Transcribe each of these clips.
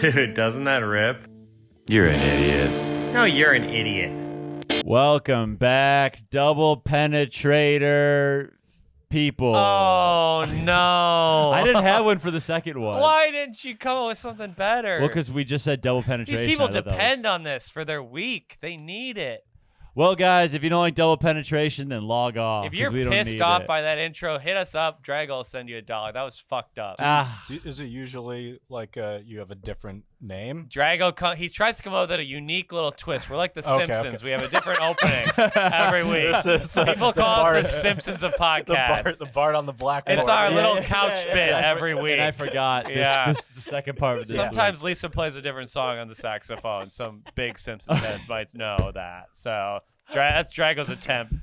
Dude, doesn't that rip? You're an idiot. No, you're an idiot. Welcome back, double penetrator people. Oh, no. I didn't have one for the second one. Why didn't you come up with something better? Well, because we just said double penetration. These people depend on this for their week. They need it. Well, guys, if you don't like double penetration, then log off. If you're pissed off by that intro, hit us up. Drag will send you $1. That was fucked up. Is it usually like you have a different name? Drago, he tries to come up with a unique little twist. We're like the Simpsons. Okay. We have a different opening every week. People call us the Simpsons of podcasts. The Bart on the blackboard. It's our little couch bit every week. And I forgot. This is the second part of this. Sometimes Lisa plays a different song on the saxophone. Some big Simpsons heads might know that. So that's Drago's attempt.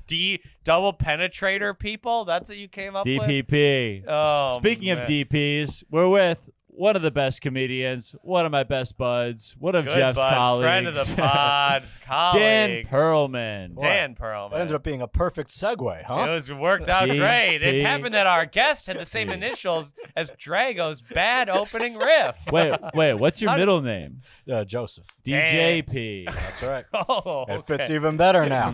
Double penetrator people? That's what you came up with? DPP. Oh, Speaking of DPs, we're with one of the best comedians, one of my best buds, one of Jeff's colleagues. Friend of the pod, colleague. Dan Perlman. Dan Perlman. That ended up being a perfect segue, huh? It worked out great. It happened that our guest had the same initials as Drago's bad opening riff. Wait, what's your middle name? Joseph. DJP. That's right. Oh, It fits even better now.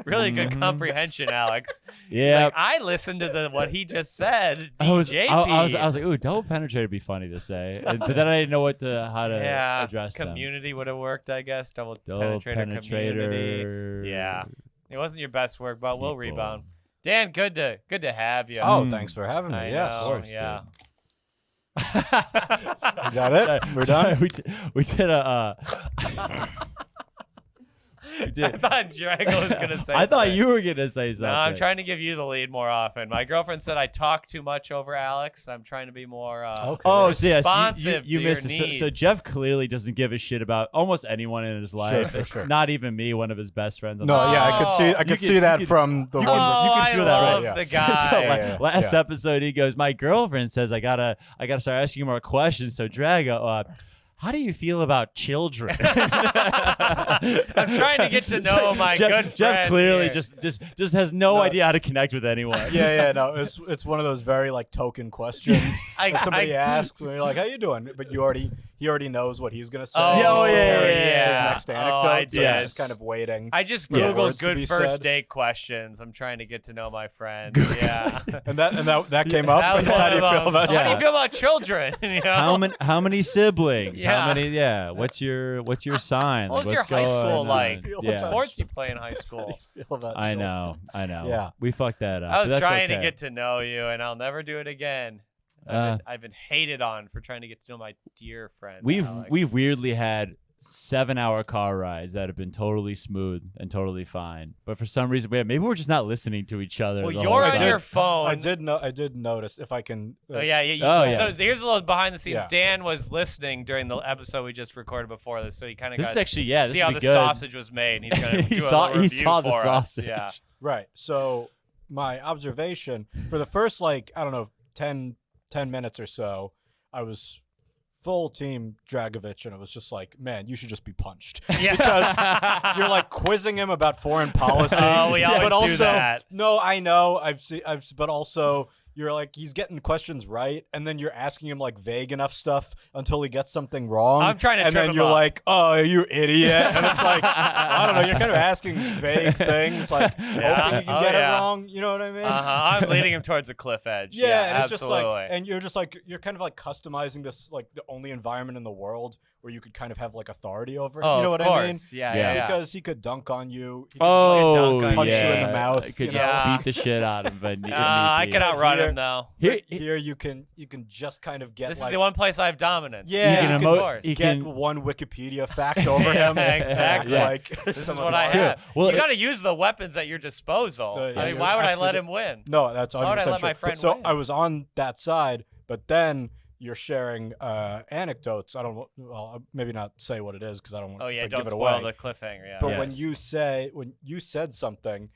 Really good comprehension, Alex. Yeah. Like, I listened to what he just said. I was DJP. like, ooh, double penetrator would be funny to say, but then I didn't know how to address them. Community would have worked, I guess. Double penetrator community. Yeah, it wasn't your best work, but we'll rebound. Dan, good to have you. Oh, thanks for having me. Yes, of course. Yeah. We got it. We're done. We did a. I thought Drago was gonna say. I thought you were gonna say something. No, I'm trying to give you the lead more often. My girlfriend said I talk too much over Alex. I'm trying to be more responsive. You to missed your it. needs. So Jeff clearly doesn't give a shit about almost anyone in his life. Sure. Not even me, one of his best friends. I could see that from the one. I love the guy. Last episode, he goes, "My girlfriend says I gotta start asking you more questions." So Drago, how do you feel about children? I'm trying to get to know my good friend. Jeff clearly here. just has no idea how to connect with anyone. No, it's one of those very like token questions that somebody asks, and you're like, "How you doing?" But he already knows what he's gonna say. Yeah. His next anecdote. I did. So he's just kind of waiting. I just for the Googled words to good be first said. date questions. I'm trying to get to know my friend. Yeah. and that came up. That was How do you one feel of about them. How do you feel about children? You know? How many siblings? Yeah. How many? Yeah. What's your sign? What was Like, your what's high school going like? on? What Yeah. sports you play in high school? I know. Yeah. We fucked that up. I was but that's trying to okay. get to know you, and I'll never do it again. I've been hated on for trying to get to know my dear friend. Alex. We've weirdly had 7-hour car rides that have been totally smooth and totally fine, but for some reason, maybe we're just not listening to each other. Well, the you're whole on time. your phone. I did notice if I can. So here's a little behind the scenes. Yeah. Dan was listening during the episode we just recorded before this, so he kind of got this see would how be the good. sausage was made. And he's gonna do a little he review saw the for us. sausage. Yeah. Right. So my observation for the first 10 minutes or so, I was full team Dragovich, and it was just like, man, you should just be punched. Yeah. Because you're like quizzing him about foreign policy. Oh, we always but also, do that. No, I know. But also you're like, he's getting questions right, and then you're asking him like vague enough stuff until he gets something wrong. I'm trying to and trip then him you're up. like, oh, you idiot. And it's like, I don't know, you're kind of asking vague things, like hoping you can get it wrong. You know what I mean? I'm leading him towards a cliff edge. Yeah, and absolutely. it's just like, and you're kind of like customizing this like the only environment in the world where you could kind of have like authority over. Oh, You know what of I mean? course. Yeah. Because he could dunk on you. He could Oh, dunk on punch you you in the mouth. Could you just know? beat the shit out of him. I can outrun him though. Here you can just kind of get This like is the one place I have dominance. Yeah, You can you get one Wikipedia fact over him. Exactly. Yeah. Like This is some of what the- I have. Well, you got to use the weapons at your disposal. I mean, why would I let him win? No, that's 100% Why would I let true. my friend So win? I was on that side, but then you're sharing anecdotes. I don't. Well, maybe not say what it is because I don't want to Don't give it spoil away. the cliffhanger. Yeah. But Yes. when you said something,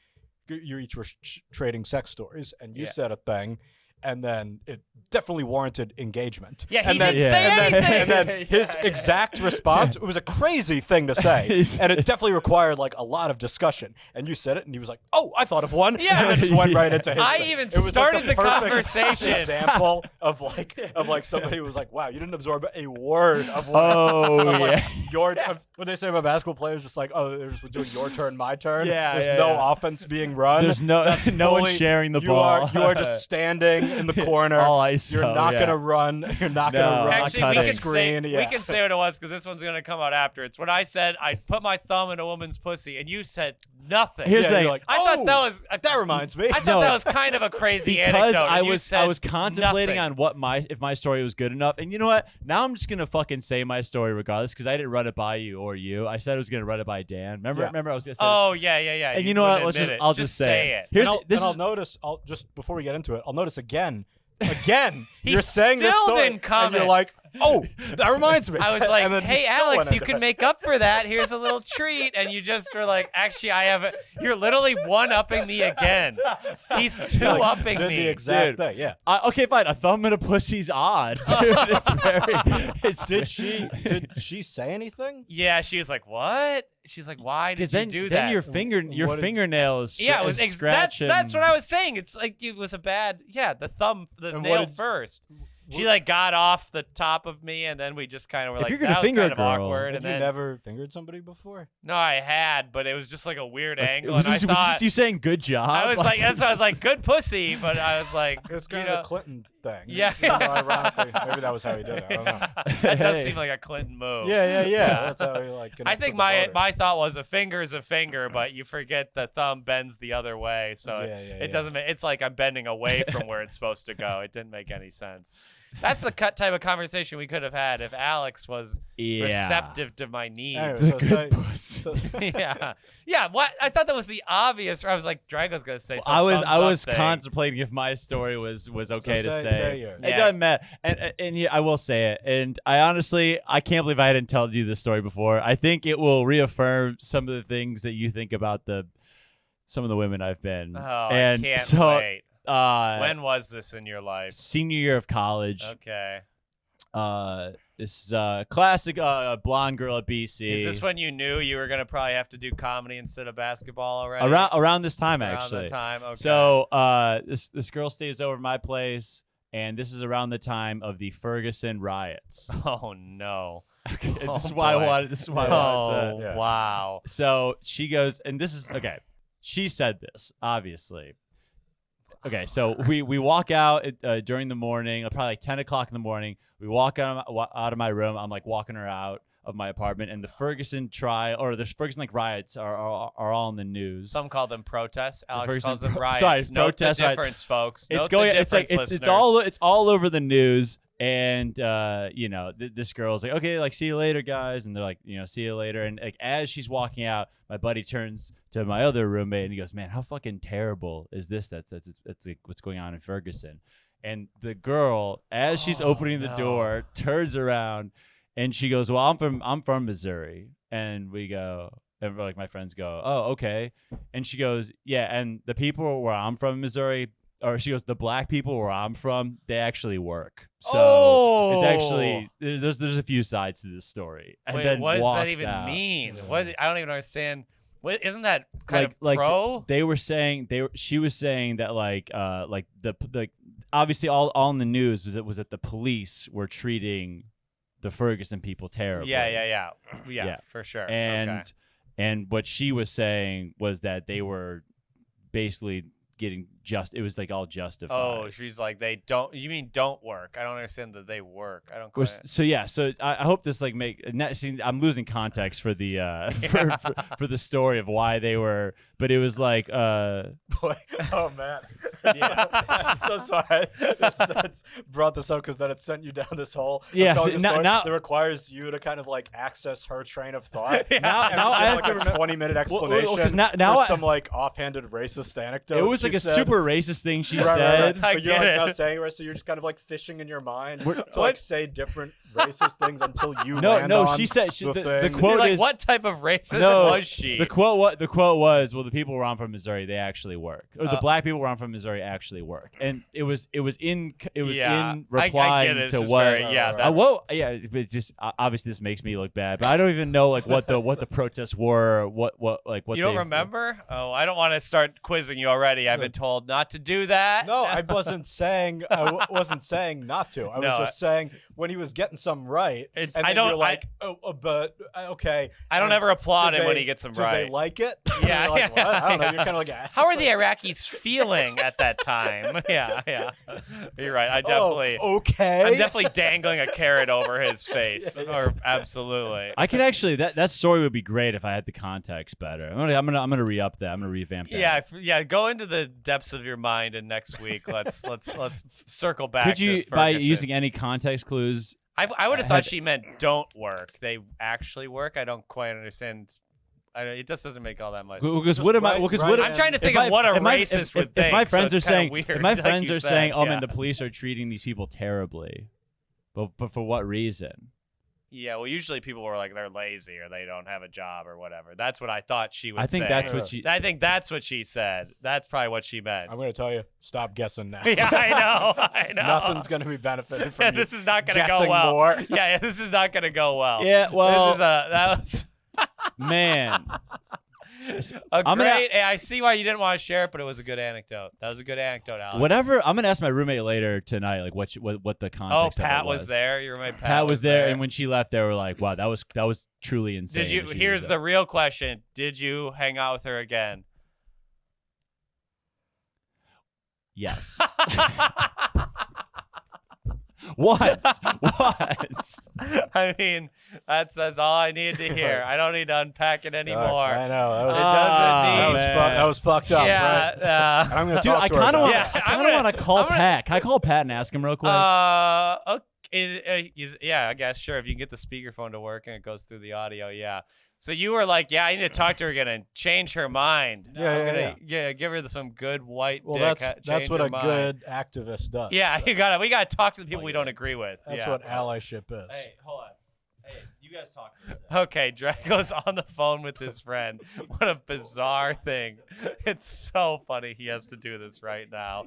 you each were trading sex stories, and you Yeah. said a thing, and then it definitely warranted engagement. Yeah, he and then, didn't say anything. And then his exact response, it was a crazy thing to say, and it definitely required like a lot of discussion. And you said it, and he was like, "Oh, I thought of one." Yeah. and then just went right into his. I thing. even It was started like the perfect conversation. Example of like somebody who was like, "Wow, you didn't absorb a word of what Oh, of, like, yeah. your what they say about basketball players, just like, oh, they're just doing your turn, my turn. Yeah, There's yeah, no yeah. offense being run. There's no one fully- sharing the you ball. You are just standing in the corner. All ISO, You're not yeah. gonna run. You're not No. gonna run. Actually, cutting. we can screen. say yeah. we can say what it was because this one's gonna come out after. It's when I said I put my thumb in a woman's pussy, and you said nothing. Here's Yeah, the thing. you're like, I thought that "Oh, was that reminds me. I thought No. that was kind of a crazy because anecdote. I and you was said contemplating nothing. on what if my story was good enough. And you know what? Now I'm just gonna fucking say my story regardless because I didn't run it by you or you. I said I was gonna run it by Dan. Remember? Yeah. Remember I was gonna say. Oh yeah. And you know what? wouldn't Let's admit just it. I'll just say it. Here's and this I'll is notice. I'll just before we get into it, I'll notice again. You're saying still this story, didn't and comment. you're like, "Oh, that reminds me." I was like, and then "Hey, still Alex, went you into can it. make up for that. Here's a little treat." And you just were like, "Actually, I have it." You're literally one-upping me again. He's two-upping did me. the exact Dude. thing. Yeah. okay, fine. A thumb and a pussy's odd, dude. It's very. It's Did she say anything? Yeah, she was like, "What?" She's like, "Why did you then, do then that?" your What did- fingernails. Yeah, it was is that's scratching. what I was saying. It's like it was a bad the thumb, the And what nail did- first. She like got off the top of me, and then we just kind of were If like, you're gonna that was finger kind a of girl- awkward. Had And you then never fingered somebody before? no, I had, but it was just like a weird It angle, was and just, I it was thought just you saying good job. I was like, that's why I was like, good pussy, but I was like, It's you kind know, of the Clinton thing. Yeah. Even though ironically, maybe that was how he did it. I don't know. that does Hey. seem like a Clinton move. Yeah. Yeah. That's how he like. I connects think with the my voters. my thought was a finger is a finger, but you forget the thumb bends the other way, so Yeah, it doesn't make. It's like I'm bending away from where it's supposed to go. It didn't make any sense. That's the type of conversation we could have had if Alex was receptive to my needs. Anyway, so Good say- puss. so- yeah. What I thought that was the obvious. I was like, Drago's gonna say something. I was contemplating if my story was okay to say yours. It Yeah. doesn't matter, and yeah, I will say it. And I honestly, I can't believe I hadn't told you this story before. I think it will reaffirm some of the things that you think about some of the women I've been. Oh, and I can't so, wait. When was this in your life? senior year of college. Okay. This is a classic blonde girl at BC. Is this when you knew you were gonna probably have to do comedy instead of basketball already? around this time Around actually? that time. Okay. So this girl stays over at my place, and this is around the time of the Ferguson riots. Oh no. Okay, Oh, this is why I boy. wanted. This is why I Oh wanted to. Yeah. wow. So she goes, and this is okay. She said this, obviously. Okay, so we walk out during the morning, probably like 10 o'clock in the morning. We walk out of my room. I'm like walking her out of my apartment, and the Ferguson trial or the Ferguson like riots are all in the news. Some call them protests. Alex Ferguson calls them pro- riots. sorry, Note protests, the right. difference, folks. It's Note going. The It's like difference, it's listeners. it's all over the news. And you know, this girl's like, okay, like see you later, guys. And they're like, you know, see you later. And like as she's walking out, my buddy turns to my other roommate and he goes, "Man, how fucking terrible is this? That's like what's going on in Ferguson." And the girl, as she's opening the no. door, turns around and she goes, "Well, I'm from Missouri." And we go, and like my friends go, "Oh, okay." And she goes, "Yeah, and the people where I'm from, Missouri." Or she goes, the black people where I'm from, they actually work. So it's actually there's a few sides to this story. And Wait, then what does that walks even out. mean? Yeah. What I don't even understand. What isn't that kind of Like pro? they were saying she was saying that like the obviously all in the news was that the police were treating the Ferguson people terribly. Yeah, Yeah. for sure. And okay. and what she was saying was that they were basically getting it was like all justified. Oh, she's like they don't. You mean don't work? I don't understand that they work. I don't. Was- Quite, So yeah, so I hope this like see, I'm losing context for the for the story of why they were, but it was like Boy, oh man, yeah. I'm so sorry. That's brought this up because then it sent you down this hole. of Yeah, telling so a now- story now- that requires you to kind of like access her train of thought. now And I give, have like to a remember 20-minute well, explanation 'cause now for I- some like offhanded racist anecdote. it was she like a said. super racist thing she Right, right, said. right. I But you're get like it. not saying it right, so you're just kind of like fishing in your mind to What- like say different racist things until you No, land no. on She said the the thing. quote like, is what type of racist no. was she? The quote was, well, the people where I'm from Missouri, they actually work. Or the black people where I'm from Missouri actually work. And it was in Yeah, in replying I get it. It's to just what very- yeah, that's- it just obviously this makes me look bad, but I don't even know like what the protests were, what You don't remember? Oh, I don't want to start quizzing you already. I've been told not to do that. No, I wasn't saying wasn't saying not to. I was No, just saying when he was getting some right, It- and I then don't- you're like, okay. I don't and ever applaud did him when they- he gets them did right. they like it? Yeah, You're like, yeah, what? I don't know. yeah. You're kind of like, How are the Iraqis feeling at that time? Yeah. You're right. I definitely. Oh, okay. I'm definitely dangling a carrot over his face. Or absolutely. I could actually that story would be great if I had the context better. I'm gonna re-up that. I'm gonna revamp that. Yeah. Go into the depths of your mind, and next week let's circle back. Could you, to by Ferguson. using any context clues? I would have thought she meant don't work. They actually work. I don't quite understand. It just doesn't make all that much. Because what am I? Because right, what I'm trying to think of what a racist would think. If my so friends it's are kinda saying, weird, if my like friends you are said, saying, oh yeah. man, the police are treating these people terribly, but for what reason? Yeah, well, usually people were like they're lazy or they don't have a job or whatever. That's what I thought she would I think say. that's what she. I think that's what she said. That's probably what she meant. I'm going to tell you, stop guessing now. Yeah, I know. Nothing's going to be benefited from you This is not going to go guessing well. more. Yeah, this is not going to go well. Yeah, well, that was man. a I'm gonna- great. I see why you didn't want to share it, but it was a good anecdote. That was a good anecdote, Alex. Whatever. I'm gonna ask my roommate later tonight, like what the Oh, context. of Pat it was there. Your roommate Pat was there, and when she left, they were like, "Wow, that was truly insane." did you? that she Here's was the real question: did you hang out with her again? Yes. What? I mean, that's all I needed to hear. I don't need to unpack it anymore. I know. It doesn't need. man. That was fucked up. Yeah. Right? I'm gonna Dude, talk I to her kind of about want. Yeah, I I'm kind of gonna- want to call I'm gonna- Pat. Can I call Pat and ask him real quick? Okay. Yeah, I guess sure. If you can get the speakerphone to work and it goes through the audio, yeah. So you were like, yeah, I need to talk to her again and change her mind. Yeah, I'm yeah, gonna, give her some good white Well, dick. that's change what her a mind. good activist does. Yeah, So we gotta talk to the people we don't agree with. that's yeah. what allyship is. Hey, hold on. Hey, you guys talk. Okay, Drago's on the phone with his friend. What a bizarre thing. It's so funny he has to do this right now.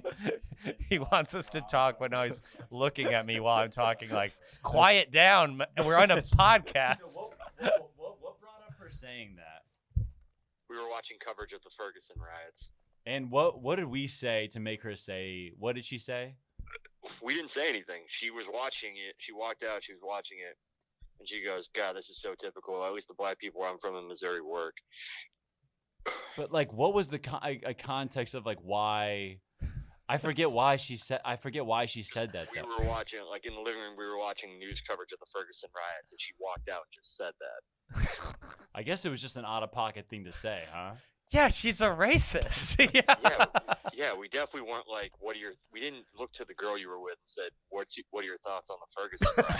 He wants us to talk, but now he's looking at me while I'm talking like, quiet down. We're on a podcast. What brought up her saying that? We were watching coverage of the Ferguson riots. And what did we say to make her say? What did she say? We didn't say anything. She was watching it. She walked out. She was watching it. And she goes, God, this is so typical. At least the black people where I'm from in Missouri work. But like, what was the a context of like why? I forget why she said. I forget why she said that. We Though. were watching, like in the living room, we were watching news coverage of the Ferguson riots. And she walked out and just said that. I guess it was just an out of pocket thing to say, huh? Yeah, she's a racist. Yeah. Yeah, we definitely weren't like, we didn't look to the girl you were with and said, what are your thoughts on the Ferguson riots?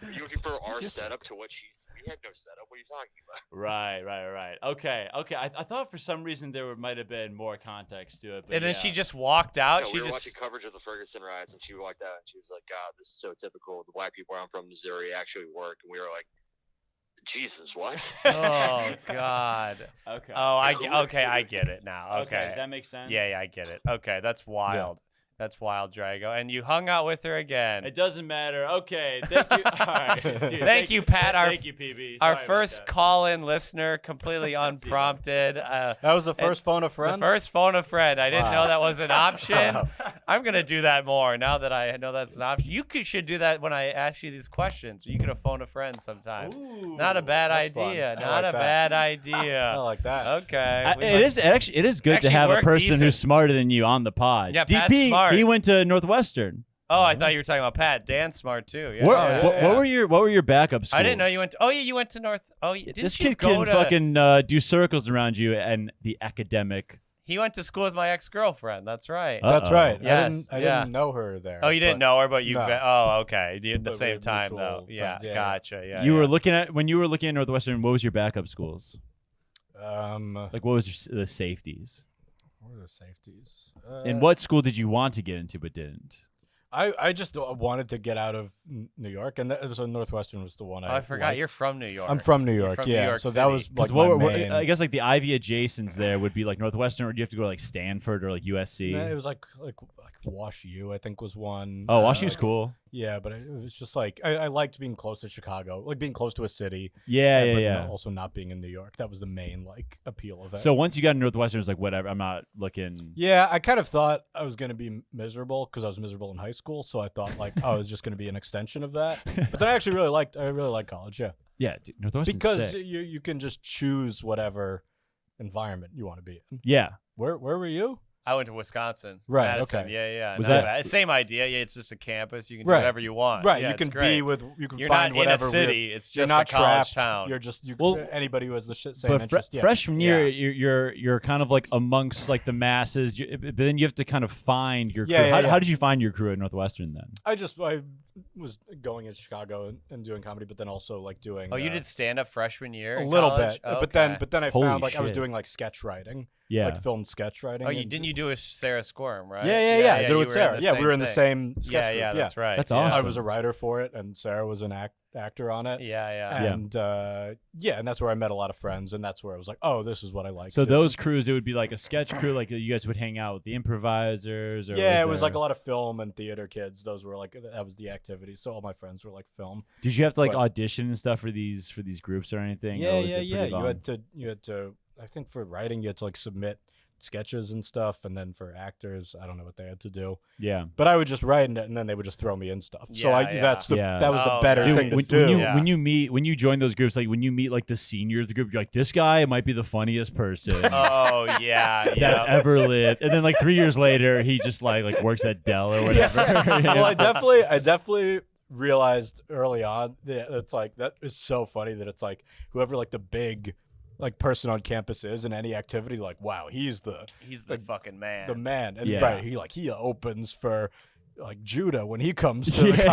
Are you looking for our setup to what we had no setup. What are you talking about? Right. Okay. I thought for some reason there might have been more context to it. But And then yeah. she just walked out. No, she we were just watching coverage of the Ferguson riots, and she walked out, and she was like, God, this is so typical. The black people where I'm from, Missouri, actually work. And we were like, Jesus, what? Oh God. Okay. Oh, okay, I get it now. Okay. Does that make sense? Yeah, I get it. Okay, that's wild. That's wild, Drago. And you hung out with her again. It doesn't matter. Okay. Thank you. All right. Dude, Thank you, Pat. Thank you, PB. Our Sorry about first that. call-in listener, completely unprompted. That was the first phone a friend? The first phone a friend. I didn't know Wow. that was an option. I'm gonna do that more now that I know that's an option. You should do that when I ask you these questions. You could phone a friend sometime. Ooh, Not a bad that's fun. idea. I Not like a that. bad I idea. like that. Okay. We It must- is good Actually to have a worked person decent. who's smarter than you on the pod. Yeah, Pat's DP, smart. he went to Northwestern. Oh, I thought you were talking about Pat. Dan's smart too. Yeah. What, yeah, what, yeah. what were your backup schools? I didn't know you went. Oh yeah, you went to North. Oh, didn't This you kid go can to? fucking do circles around you and the academic. He went to school with my ex-girlfriend. That's right. That's Uh-oh. right. Yes, I yeah. didn't know her there. Oh, you didn't but- know her, but you. No. Oh, okay. You at the But we same had time, though. mutual Yeah, friends, yeah. gotcha. Yeah. You yeah. were looking at when you were looking at Northwestern. What was your backup schools? What Like, what was the safeties? were the safeties? And what school did you want to get into but didn't? I just wanted to get out of New York, and so Northwestern was the one I forgot liked. you're from New York. I'm from New You're York, from New yeah. York So City. that was like Because my main. I guess like the Ivy adjacents there would be like Northwestern, or do you have to go to like Stanford or like USC? It was like Wash U, I think, was one. Oh, WashU's cool. Yeah, but it was just like I liked being close to Chicago, like being close to a city. Yeah, but yeah. also not being in New York. That was the main like appeal of it. So once you got to Northwestern, it's like whatever. I'm not looking. Yeah, I kind of thought I was going to be miserable because I was miserable in high school. So I thought like, oh, it was just going to be an extension of that. But then I actually really liked college. Yeah, Yeah, dude, Northwestern's because sick. you can just choose whatever environment you want to be in. Yeah. Where were you? I went to Wisconsin. Right, Madison. okay. Yeah. Was not that- bad. Same idea. Yeah, it's just a campus. You can do Right. whatever you want. Right, Yeah, you it's can great. be with you can You're find not in a whatever city. It's you're just not a college trapped. town. You're just Well- anybody who has the same But interest. Yeah. freshman year, Yeah. you're kind of like amongst like the masses. But then you have to kind of find your crew. Yeah, yeah, How yeah. did you find your crew at Northwestern then? I was going in Chicago and doing comedy, but then also like doing. Oh, you did stand up freshman year? a in little college? bit, Oh, but okay. then I Holy found like I was shit. doing like sketch writing, Yeah. like film sketch writing. Oh, you and- didn't you do a Sarah Squirm, right? Yeah. I did it you with were Sarah. in Yeah, we were in the thing. same sketch Yeah, group. yeah, that's right. That's Yeah. awesome. I was a writer for it, and Sarah was an actor on it. Yeah. Yeah. And and that's where I met a lot of friends, and that's where I was like, oh, this is what I like. So doing. those crews, it would be like a sketch crew, like you guys would hang out with the improvisers. Or Yeah, it was like there- a lot of film and theater kids. Those were like that was the activity. So all my friends were like film. Did you have to like but- audition and stuff for these groups or anything? Or was it pretty You long? had to. I think for writing, you had to like submit sketches and stuff, and then for actors, I don't know what they had to do. Yeah. But I would just write in it, and then they would just throw me in stuff. So Yeah. that was the Oh, better very thing nice. to do. Yeah. When you join those groups, like when you meet like the seniors of the group, you're like, this guy might be the funniest person Oh yeah. that's yeah. ever lived. And then like 3 years later, he just like works at Dell or whatever. Well, I definitely realized early on that it's like that is so funny that it's like whoever like the big like person on campus is in any activity, like wow, he's the fucking man. the man. And Yeah. right, he opens for like Judah when he comes to the Yeah,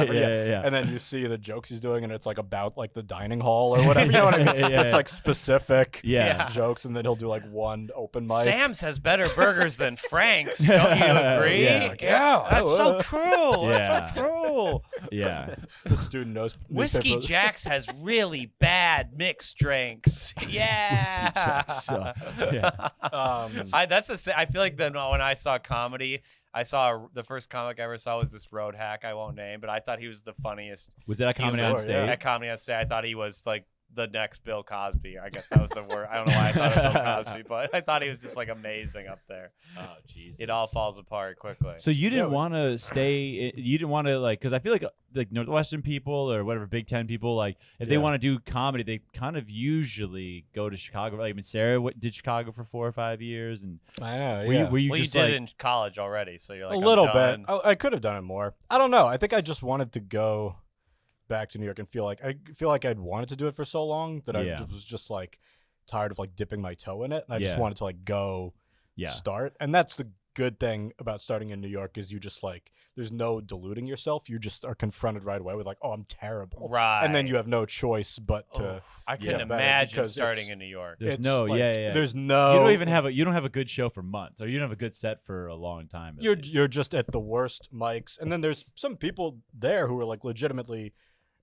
college. yeah. And then you see the jokes he's doing, and it's like about like the dining hall or whatever. You know what I mean? Yeah. It's like specific Yeah. jokes, and then he'll do like one open mic. Sam's has better burgers than Frank's. Don't you agree? Yeah. Yeah, That's so true. Yeah. That's so true. Yeah. The student knows Whiskey newspaper- Jack's has really bad mixed drinks. Yeah. Jack's suck. Yeah. I feel like then when I saw comedy, the first comic I ever saw was this road hack I won't name, but I thought he was the funniest. Was that a comedy on Sure, stage? yeah. At comedy on stage, I thought he was like the next Bill Cosby. I guess that was the word. I don't know why I thought of Bill Cosby, but I thought he was just like amazing up there. Oh, Jesus. It all falls apart quickly. So you didn't Yeah. want to stay. You didn't want to like, because I feel like Northwestern people or whatever Big Ten people, like if they Yeah. want to do comedy, they kind of usually go to Chicago. Like I mean, Sarah did Chicago for 4 or 5 years, and I know. were Yeah. you Well, you just did like it in college already, so you're like a I'm little done. bit. I could have done it more. I don't know. I think I just wanted to go back to New York and feel like I'd wanted to do it for so long that Yeah. I was just like tired of like dipping my toe in it. And I Yeah. just wanted to like go yeah start. And that's the good thing about starting in New York is you just like there's no deluding yourself. You just are confronted right away with like, oh, I'm terrible. Right. And then you have no choice but to Oof, I couldn't get better imagine because starting it's- in New York. There's it's no like, yeah. There's no You don't even have a good show for months, or you don't have a good set for a long time. at least. you're just at the worst mics, and then there's some people there who are like legitimately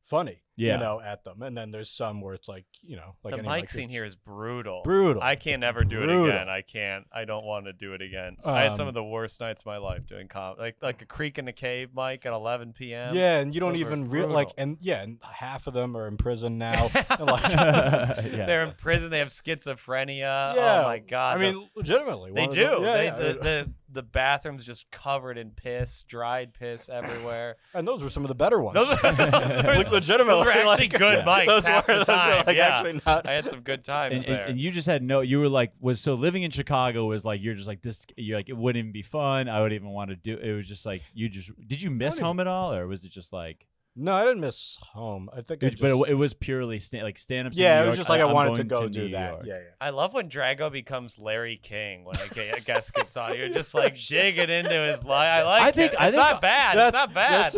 funny, Yeah. you know, at them, and then there's some where it's like, you know, like The any mic mic scene it's here is brutal. brutal. I can't never do it Brutal. again. I can't. I don't want to do it again. So I had some Um, of the worst nights of my life doing comedy, like a Creek in the Cave mic at 11 p.m. yeah, and you don't Those were even like, brutal. and half of them are in prison now. And, like, Yeah. They're in prison. They have schizophrenia. yeah, Oh my god. I mean, legitimately, they one of do. them- yeah, They, yeah. the bathroom's just covered in piss, dried piss everywhere. And those were some of the better ones. Those were- Like, legitimately, Those were actually like, good mics Those half were, the those were, time. like, Yeah. actually not. I had some good times and, there. and you just had you were like so living in Chicago was like you're just like this, you're like it wouldn't even be fun. I wouldn't even want to do it. Was just like did you miss even- home at all, or was it just like No, I didn't miss home. I think I just, But it was purely stand-ups. in yeah, New it was York. just like I wanted to I'm go going do New that. York. Yeah. I love when Drago becomes Larry King when a guest gets on. You're just like digging into his life. I think it's not bad. It's not bad.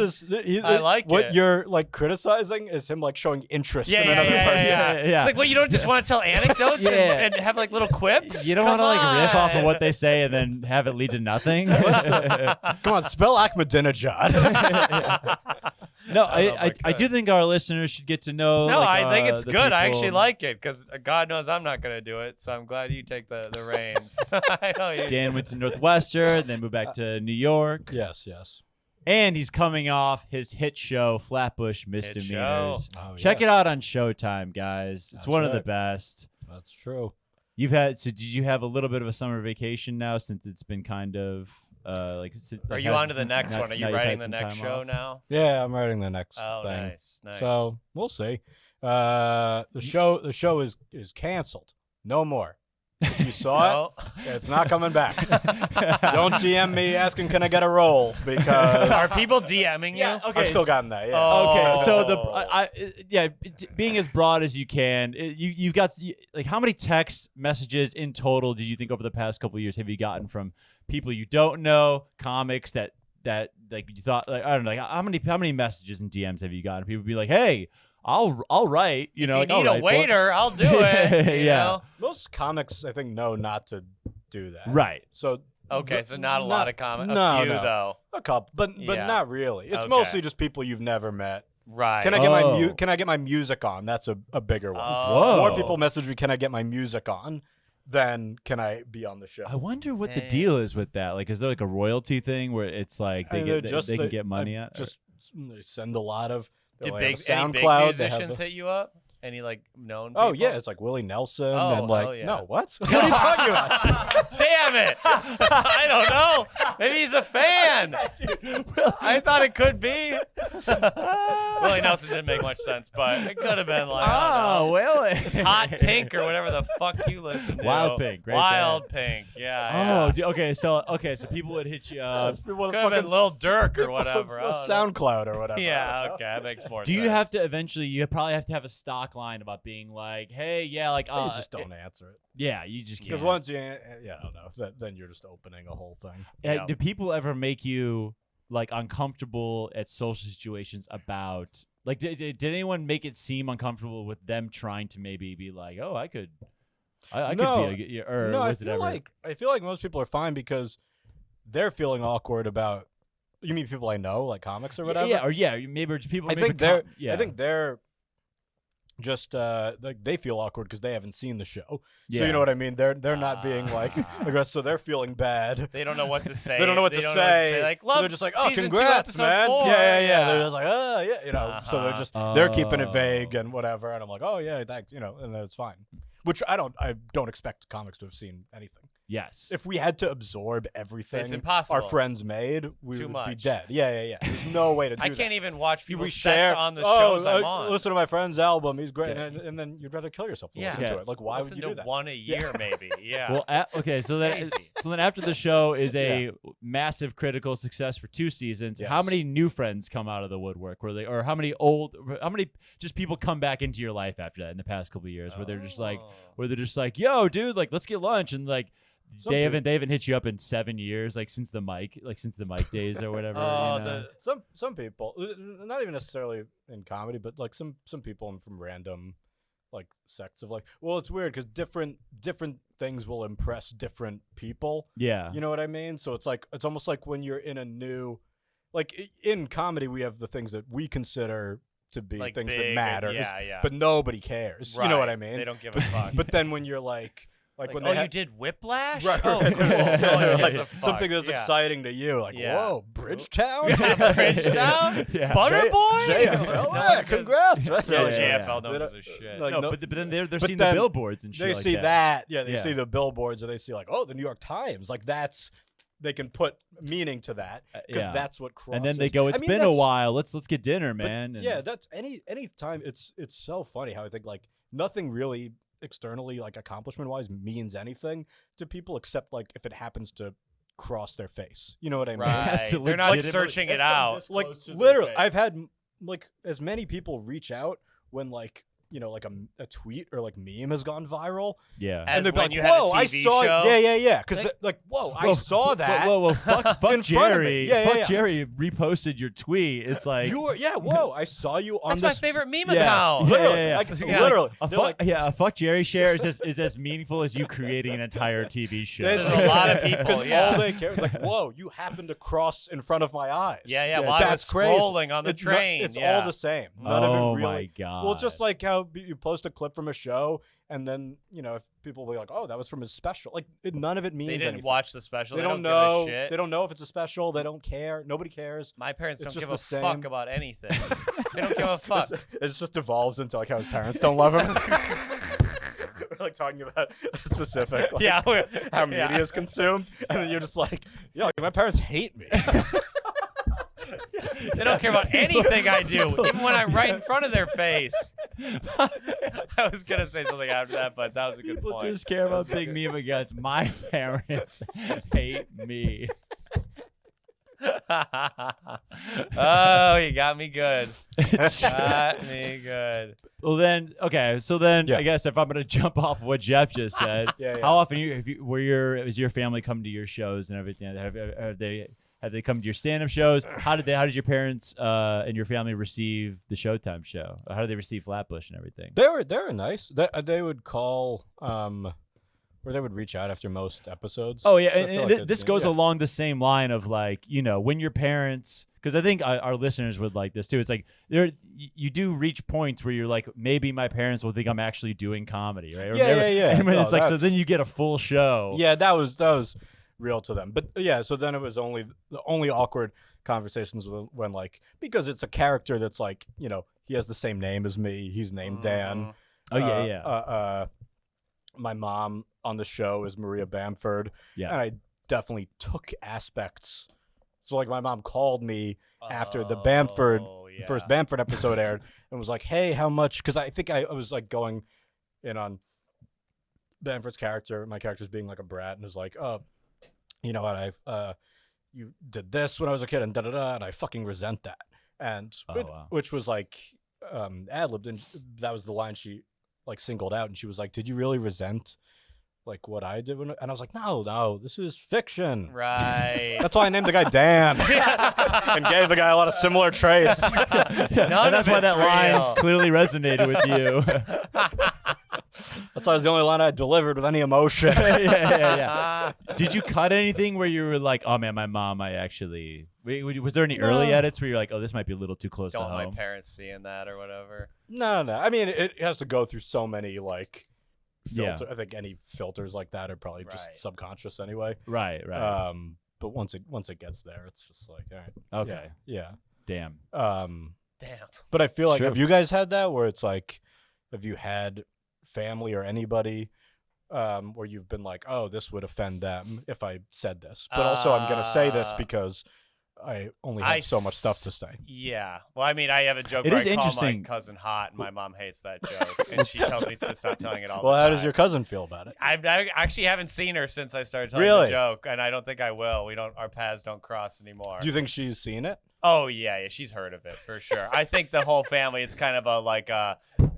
I like what it. you're like criticizing is him like showing interest in another person. Yeah. It's like, well, you don't just want to tell anecdotes and have like little quips? You don't want to like riff off of what they say and then have it lead to nothing. Come on, spell Ahmadinejad. No, I do think our listeners should get to know. No, like, I think it's the good. I people- actually like it because God knows I'm not going to do it. So I'm glad you take the reins. I know you. Dan went to Northwestern, then moved back to New York. Yes. And he's coming off his hit show, Flatbush Misdemeanors. Oh, Check it out on Showtime, guys. It's That's one of the right. best. That's true. Did you have a little bit of a summer vacation now since it's been kind of Are you on to the next one? Are you writing the next show now? Yeah, I'm writing the next Oh, thing. nice. So we'll see. The show is canceled. No more. If you saw it, it's not coming back. Don't DM me asking can I get a role because Are people DMing you? I've still gotten that. Yeah. Oh. Okay, so being as broad as you can, you've got like how many text messages in total do you think over the past couple of years have you gotten from people you don't know, comics that like you thought like I don't know, like how many messages and DMs have you gotten? People be like, hey, I'll write, you know, If you like, need I'll a write waiter, I'll do it. you Yeah. know? Most comics I think know not to do that. Right. So Okay, so not a lot of comments. No, A few, no. though. a couple, but Yeah. not really. It's Okay. mostly just people you've never met. Right. Can I get Oh. Can I get my music on? That's a bigger one. Oh. More people message me, can I get my music on? Then can I be on the show? I wonder what the Dang. deal is with that. Like, is there like a royalty thing where it's like they And get they're they can get money out? Just they send a lot of. Did they have a any big SoundCloud, they have musicians the- hit you up? Any like known people? Oh yeah, it's like Willie Nelson Oh, and like hell yeah. no what? What are you talking about? Damn it! I don't know. Maybe he's a fan. I thought it could be. Willie Nelson didn't make much sense, but it could have been like I don't know, Willie. Hot Pink or whatever the fuck you listen to. Wild Pink, great Wild Pink. Yeah. Oh, okay. So people would hit you up. Could have been Lil Durk or whatever. I don't know. SoundCloud or whatever. Yeah. Okay, that makes more sense. Do you have to eventually? You probably have to have a stock line about being like, hey, yeah, like, You just don't answer it yeah, you just because can't. once you I don't know then you're just opening a whole thing. Yeah. Do people ever make you like uncomfortable at social situations about like did anyone make it seem uncomfortable with them trying to maybe be like, oh, I could No. be a, or No, I was it feel ever? like most people are fine because they're feeling awkward about. You mean people I know, like comics or whatever? maybe just people. I maybe think they're. yeah. I think they're just like they feel awkward because they haven't seen the show. So Yeah. you know what I mean. They're not being like aggressive, so they're feeling bad. They don't know what to say. They don't know what to say. Like, So love they're just like, oh, season 2, congrats, episode man. 4. Yeah. They're just like, oh, yeah, you know. So they're just they're keeping it vague Oh. and whatever. And I'm like, oh yeah, thanks, you know, and then it's fine. Which I don't expect comics to have seen anything. yes. If we had to absorb everything It's impossible. our friends made, we Too would be much. dead. Yeah. There's no way to do I that. can't even watch We people's share sets on the oh, shows I'm on. Listen to my friend's album. He's great, Yeah. and then you'd rather kill yourself to Yeah. listen to it. Like, why Listen would you do to that? one a year, maybe. Yeah. Well, okay, so then Crazy. after the show is a massive critical success for 2 seasons. Yes. How many new friends come out of the woodwork? Or how many just people come back into your life after that in the past couple of years where they're just like, yo, dude, like let's get lunch and like Some they people- haven't hit you up in 7 years, like since the mic days or whatever. Oh, you know? Some people, not even necessarily in comedy, but like some people from random like sects of like, well, it's weird because different things will impress different people. Yeah. You know what I mean? So it's almost like when you're in a new, like in comedy, we have the things that we consider to be Like things big that and- matter. yeah. But nobody cares. You know what I mean? They don't give a fuck. But then when you're like when oh, they you did Whiplash? Right, Oh, right. cool. Yeah, No one yeah, gives a yeah. fuck. something that's Yeah. exciting to you, like Yeah. whoa, Bridgetown, Bridgetown? Yeah. Butterboy? JFL, No one yeah, gives- congrats. man. No, Yeah. JFL don't They gives don't- a shit. like, no, no- but then they're but seeing then the billboards and shit They like see that. Yeah, they Yeah. see the billboards, and they see like, oh, the New York Times. Like that's they can put meaning to that because yeah. that's what crosses. And then they go, I "It's mean, been a that's- while. Let's get dinner, but man." And yeah, that's any time. It's so funny how I think like nothing really externally like accomplishment wise means anything to people except like if it happens to cross their face. You know what I mean? Has Right. to They're not legitimately- searching it out. Like literally, I've had like as many people reach out when like like a tweet or like meme has gone viral. Yeah. As And they'd be when like, you had a whoa, I TV saw show? Yeah. Because whoa, I saw that. Whoa, fuck in front of Jerry. me. Yeah, Fuck yeah. Jerry reposted your tweet. It's like You were, whoa, I saw you on That's this. my favorite meme Yeah. account. Literally, Yeah. like, Yeah. literally. a They're fuck, like, a fuck Jerry share is as meaningful as you creating an entire TV show. There's a lot of people, Because yeah. all they care is like, whoa, you happened to cross in front of my eyes. Yeah, while I was that's crazy. scrolling on the It's not- train. it's yeah. all the same. None oh of it really. my god. Well, just like how you post a clip from a show, and then if people will be like, "Oh, that was from his special," like none of it means They didn't anything. watch the special. They don't give know. a shit. They don't know if it's a special. They don't care. Nobody cares. My parents It's don't just give the a same. fuck about anything. They don't give a fuck. It just devolves into like how his parents don't love him. We're like talking about a specific, like, Yeah, how media is consumed, and then you're just like, like, my parents hate me. They don't care about anything I do, even when I'm right in front of their face. I was gonna say something after that, but that was a good People point. just care about big meme accounts. My parents hate me. Oh, you got me good. Got me good. Well then, okay. So then, Yeah. I guess if I'm gonna jump off of what Jeff just said, Yeah. how often is your family come to your shows and everything? Have they come to your stand-up shows? How did your parents and your family receive the Showtime show? How did they receive Flatbush and everything? They were nice. They would call, or they would reach out after most episodes. Oh yeah, So I and, feel and like this it's- goes yeah. along the same line of like when your parents, because I think our listeners would like this too. It's like you do reach points where you're like, maybe my parents will think I'm actually doing comedy, right? Or Yeah, maybe- yeah. And when No, it's like, so that's- then you get a full show. Yeah, that was real to them. But yeah, so then it was the only awkward conversations when like, because it's a character that's like, he has the same name as me. He's named Dan. Oh yeah. My mom on the show is Maria Bamford. Yeah. And I definitely took aspects. So like my mom called me after the Bamford first Bamford episode aired and was like, "Hey, how much?" Because I think I was like going in on Bamford's character. My character's being like a brat and was like, "Oh, you know what? You did this when I was a kid and da da da, and I fucking resent that." And wow. which was like ad-libbed, and that was the line she like singled out, and she was like, "Did you really resent like what I did?" And I was like, no, this is fiction. Right. That's why I named the guy Dan and gave the guy a lot of similar traits. None And that's of why it's that line real. clearly resonated with you. That's why it was the only line I delivered with any emotion. yeah. Did you cut anything where you were like, oh man, my mom, was there any early No. edits where you're like, oh, this might be a little too close Don't to want home? my parents seeing that or whatever. No. I mean, it has to go through so many like Yeah. I think any filters like that are probably just Right. subconscious anyway. Right. But once it gets there, it's just like, all right. Okay. Yeah. Damn. Damn. But I feel like, Sure. have you guys had that where it's like, have you had family or anybody where you've been like, oh, this would offend them if I said this, but also I'm gonna say this because I only have so much stuff to say. Yeah. Well, I mean, I have a joke It where is I call interesting. my cousin hot, and my mom hates that joke, and she tells me to stop telling it all Well, the how time. does your cousin feel about it? I actually haven't seen her since I started telling Really? the joke, and I don't think I will. Our paths don't cross anymore. Do you think she's seen it? Oh yeah, she's heard of it for sure. I think the whole family, it's kind of a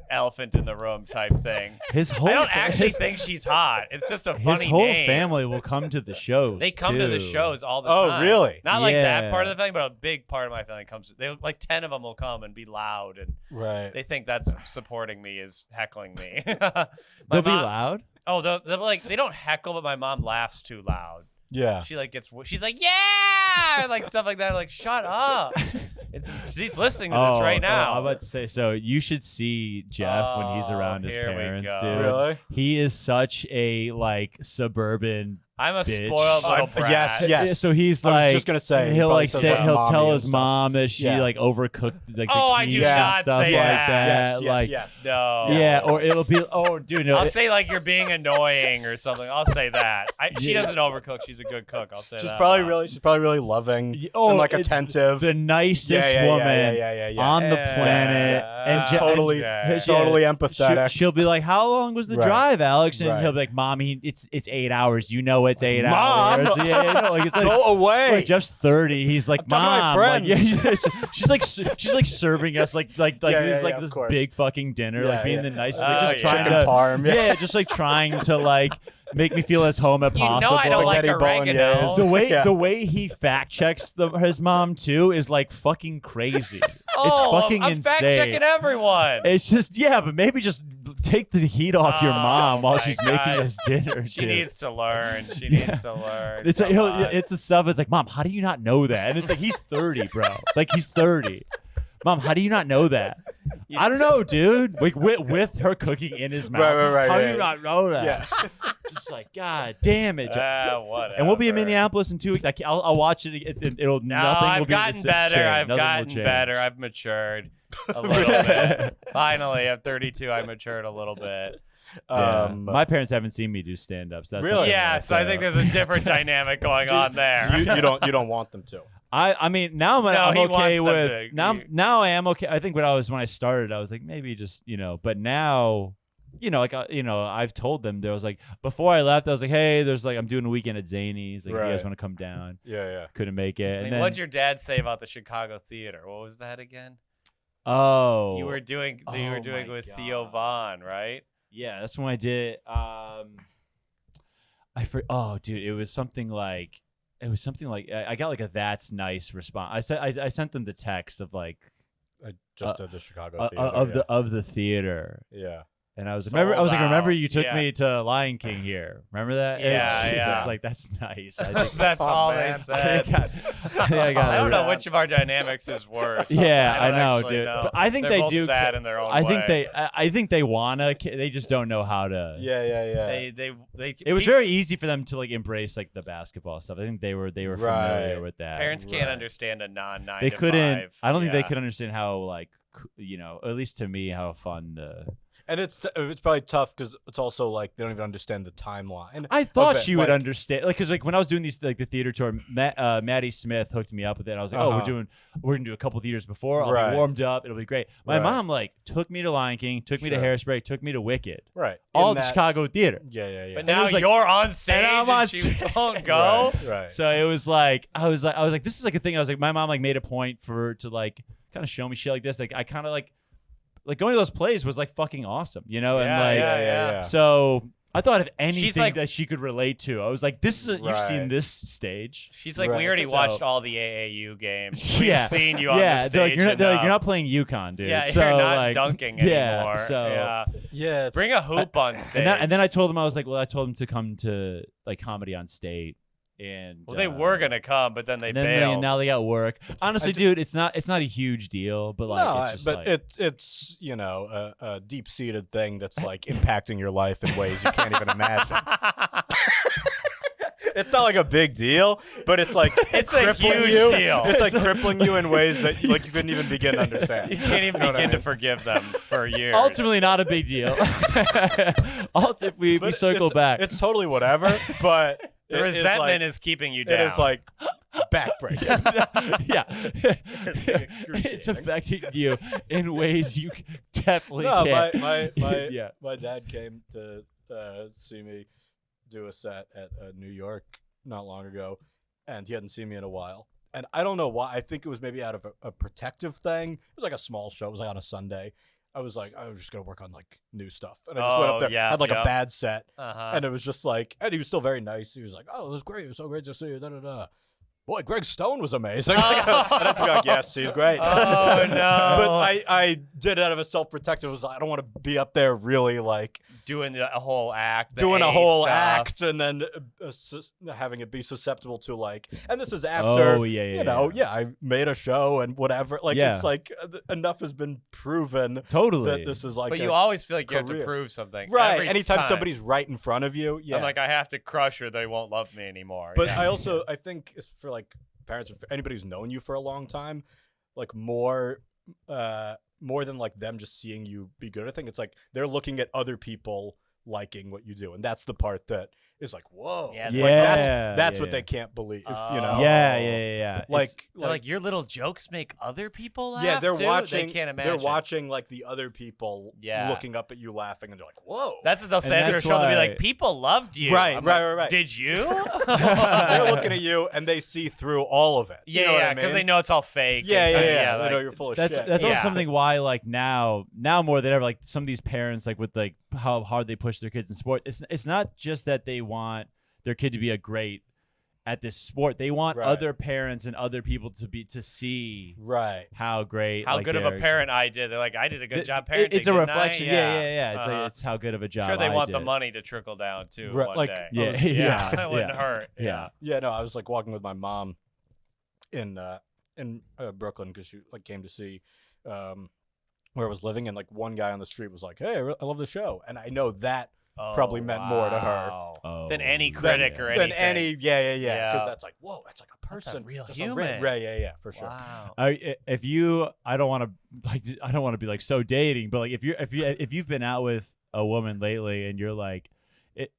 elephant in the room type thing. His whole I don't actually think she's hot. It's just a his funny whole name. family will come to the shows. They come to the too. shows all the Oh, time. really? Not like that Yeah. part of the family, but a big part of my family comes. They like 10 of them will come and be loud, and Right. they think that's supporting me is heckling me. My They'll be mom- loud. Oh, they're like they don't heckle, but my mom laughs too loud. Yeah. She like she's like yeah, and, like stuff like that. Like shut up. She's listening to this right now. I'm about to say, so you should see Jeff when he's Oh, around his here we parents, go. dude. Really? He is such a like suburban. I'm a bitch. spoiled little brat. yes, yes. So he's I was like, just gonna say, he he'll probably like says say, that he'll mommy tell and his stuff. mom that she Yeah. like overcooked like Oh, the I do quiche not and stuff say like that. that. Yes, like, yes. No. yeah, or it'll be, oh, dude, no. I'll say like you're being annoying or something. I'll say that. She Yeah. doesn't overcook. She's a good cook. I'll say She's that. probably really loving and like it's attentive. the nicest Yeah, woman yeah. on the Yeah. planet, and Totally- yeah. empathetic. She'll be like, "How long was the Right. drive, Alex?" And Right. he'll be like, "Mommy, it's 8 hours. You know no, it's 8 Mom! hours. Yeah, like it's like, Go away. like Jeff's 30. He's like, I'm talking to my Mom, like, friends. she's like serving us like Yeah, this of this course. big fucking dinner, Yeah, like being yeah. the nicest, Oh, like just yeah. trying Chicken to parm. yeah, just like trying to like make me feel as home as You know possible. I don't like Spaghetti oregano. bolognese. the way he fact checks his mom too is like fucking crazy. Oh, it's fucking I'm insane. fact checking everyone. It's just but maybe just take the heat off your Oh, mom while my she's God. making us dinner. She dude. needs to learn. She needs to learn. It's like, Come on. it's the stuff. It's like, Mom, how do you not know that? And it's like, he's 30, bro. Like he's 30. Mom, how do you not know that? I don't know, dude. Like with her cooking in his mouth. Right, How do yeah. you not know that? Yeah. Just like, God damn it. Whatever. And we'll be in Minneapolis in 2 weeks. I'll watch it. It'll No, nothing will I've be the gotten same. better. I've Nothing will gotten change. better. I've matured a little bit. Finally, at 32, I matured a little bit. Yeah. My parents haven't seen me do stand-ups. That's Really? something Yeah, else, so I think there's a different dynamic going on there. you don't want them to. I mean now No, I'm he okay wants them with to- now I am okay. I think when I started I was like maybe just but now like I've told them there was like before I left I was like hey there's like I'm doing a weekend at Zany's like if you guys Right. want to come down. Yeah. Couldn't make it. I And mean, then, what'd your dad say about the Chicago theater? What was that again? oh You were doing Oh with my Theo God. Vaughn, right? yeah that's when I did oh dude it was something like I got like a that's nice response. I sent them the text of like I just did the Chicago of the theater. yeah. And I was Sold remember out. you took Yeah. me to Lion King here. Remember that? Yeah, It's yeah. just like that's nice. I think That's Oh, all man. they said. I got I don't it. know which of our dynamics is worse. Yeah, I don't know, actually dude. know. But I think They're they both do. sad in their own I way. think I think they wanna. They just don't know how to. Yeah. It was very easy for them to like embrace like the basketball stuff. I think they were familiar Right. with that. Parents can't Right. understand a non-9 They to couldn't. 5. I don't think they Yeah. could understand how like at least to me how fun the. And it's probably tough because it's also like they don't even understand the timeline. I thought of it, she would like- understand, like, because like when I was doing these like the theater tour, Maddie Smith hooked me up with it. And I was like, oh, Uh-huh. we're gonna do a couple theaters before. I'll Right. be warmed up. It'll be great. My Right. mom like took me to Lion King, took me to Sure. Hairspray, took me to Wicked, Right. all In at the that- Chicago theater. Yeah. But it now was like- you're on stage I'm and on she stage. won't go. Right. So it was like I was like this is like a thing. I was like my mom like made a point to like kind of show me shit like this. Like I kind of like going to those plays was like fucking awesome, and like yeah. so. I thought of anything like- that she could relate to. I was like, "This is you've seen Right. this stage." She's like, Right. we already So- watched all the AAU games. We've Yeah. seen you on the Yeah, stage. they're like, you're enough. not playing UConn, dude. Yeah, so, you're not like, dunking yeah, anymore. so- yeah. Yeah. It's, Bring a hoop on stage. And then I told them I was like, well, I told them to come to like Comedy on State, and well, they were gonna come, but then they and then bailed. now they got work. Honestly, dude, it's not a huge deal, but like no, it's just but like it's a deep-seated thing that's like impacting your life in ways you can't even imagine. It's not like a big deal, but it's like It's a crippling huge you. deal. It's like crippling you in ways that like you couldn't even begin to understand. You can't even know what I begin to mean? forgive them for years. ultimately not a big deal. If we But circle it's, back, It's totally whatever, but the resentment is keeping you It down. is like backbreaking. yeah, excruciating. it's affecting you in ways you definitely No, can't. my Yeah. my dad came to see me do a set at New York not long ago, and he hadn't seen me in a while. And I don't know why. I think it was maybe out of a protective thing. It was like a small show. It was like on a Sunday. I was like, I was just gonna work on like new stuff, and I just went Oh, up there, yeah, had like yeah. a bad set, Uh-huh. and it was just like, and he was still very nice. He was like, "Oh, it was great. It was so great to see you." Da da da. Boy, Greg Stone was amazing. And I had to be like, "Yes, he's great." Oh, no. But I did it out of a self-protective. It was like, I don't want to be up there really like doing a whole act, the doing a A whole stuff. act and then having it be susceptible to like. And this is after, Oh, yeah, I made a show and whatever. Like Yeah. it's like enough has been proven Totally. that this is like. But a- you always feel like you have to career. prove something. right. every Anytime time. somebody's right in front of you, yeah. I'm like, I have to crush or they won't love me anymore. But Yeah. I think it's for like parents or for anybody who's known you for a long time, like more than like them just seeing you be good. I think it's like they're looking at other people liking what you do, and that's the part that is like, whoa. Yeah, Like, yeah, that's yeah, what yeah. they can't believe, you Oh. know? Yeah. Like, They're like, your little jokes make other people laugh. yeah, they're too? watching. They can't imagine. They're watching like the other people Yeah. looking up at you laughing, and they're like, "Whoa!" That's what they'll say after a that's show. They'll be why- like, people loved you. Right, I'm right, like, right. Did you? They're looking at you, and they see through all of it. Yeah, you know what I because mean? they know it's all fake. Yeah, and yeah, kinda, yeah. They like- know you're full of That's shit. also Yeah. something why like now more than ever, like some of these parents, like with like how hard they push their kids in sport, it's not just that they want their kid to be a great at this sport. They want Right. other parents and other people to see Right. how great, how like, good of a their- parent I did. They're like, I did a good job It- parenting. It's a didn't I? reflection. Yeah. It's Uh-huh. like, it's how good of a job. Sure, they I want the did. money to trickle down too Right, one like- day. Yeah, Yeah, yeah, it wouldn't yeah. hurt. Yeah. Yeah, no, I was like walking with my mom in Brooklyn because she like came to see where I was living, and like one guy on the street was like, "Hey, I love the show," and I know that probably meant more to her Oh, than any yeah. critic or anything. than any. Yeah, because Yeah. that's like, whoa, that's like a That's a person, real that's human. Right, yeah, for sure. Wow. If you, I don't want to be like so dating, but like if you've been out with a woman lately and you're like,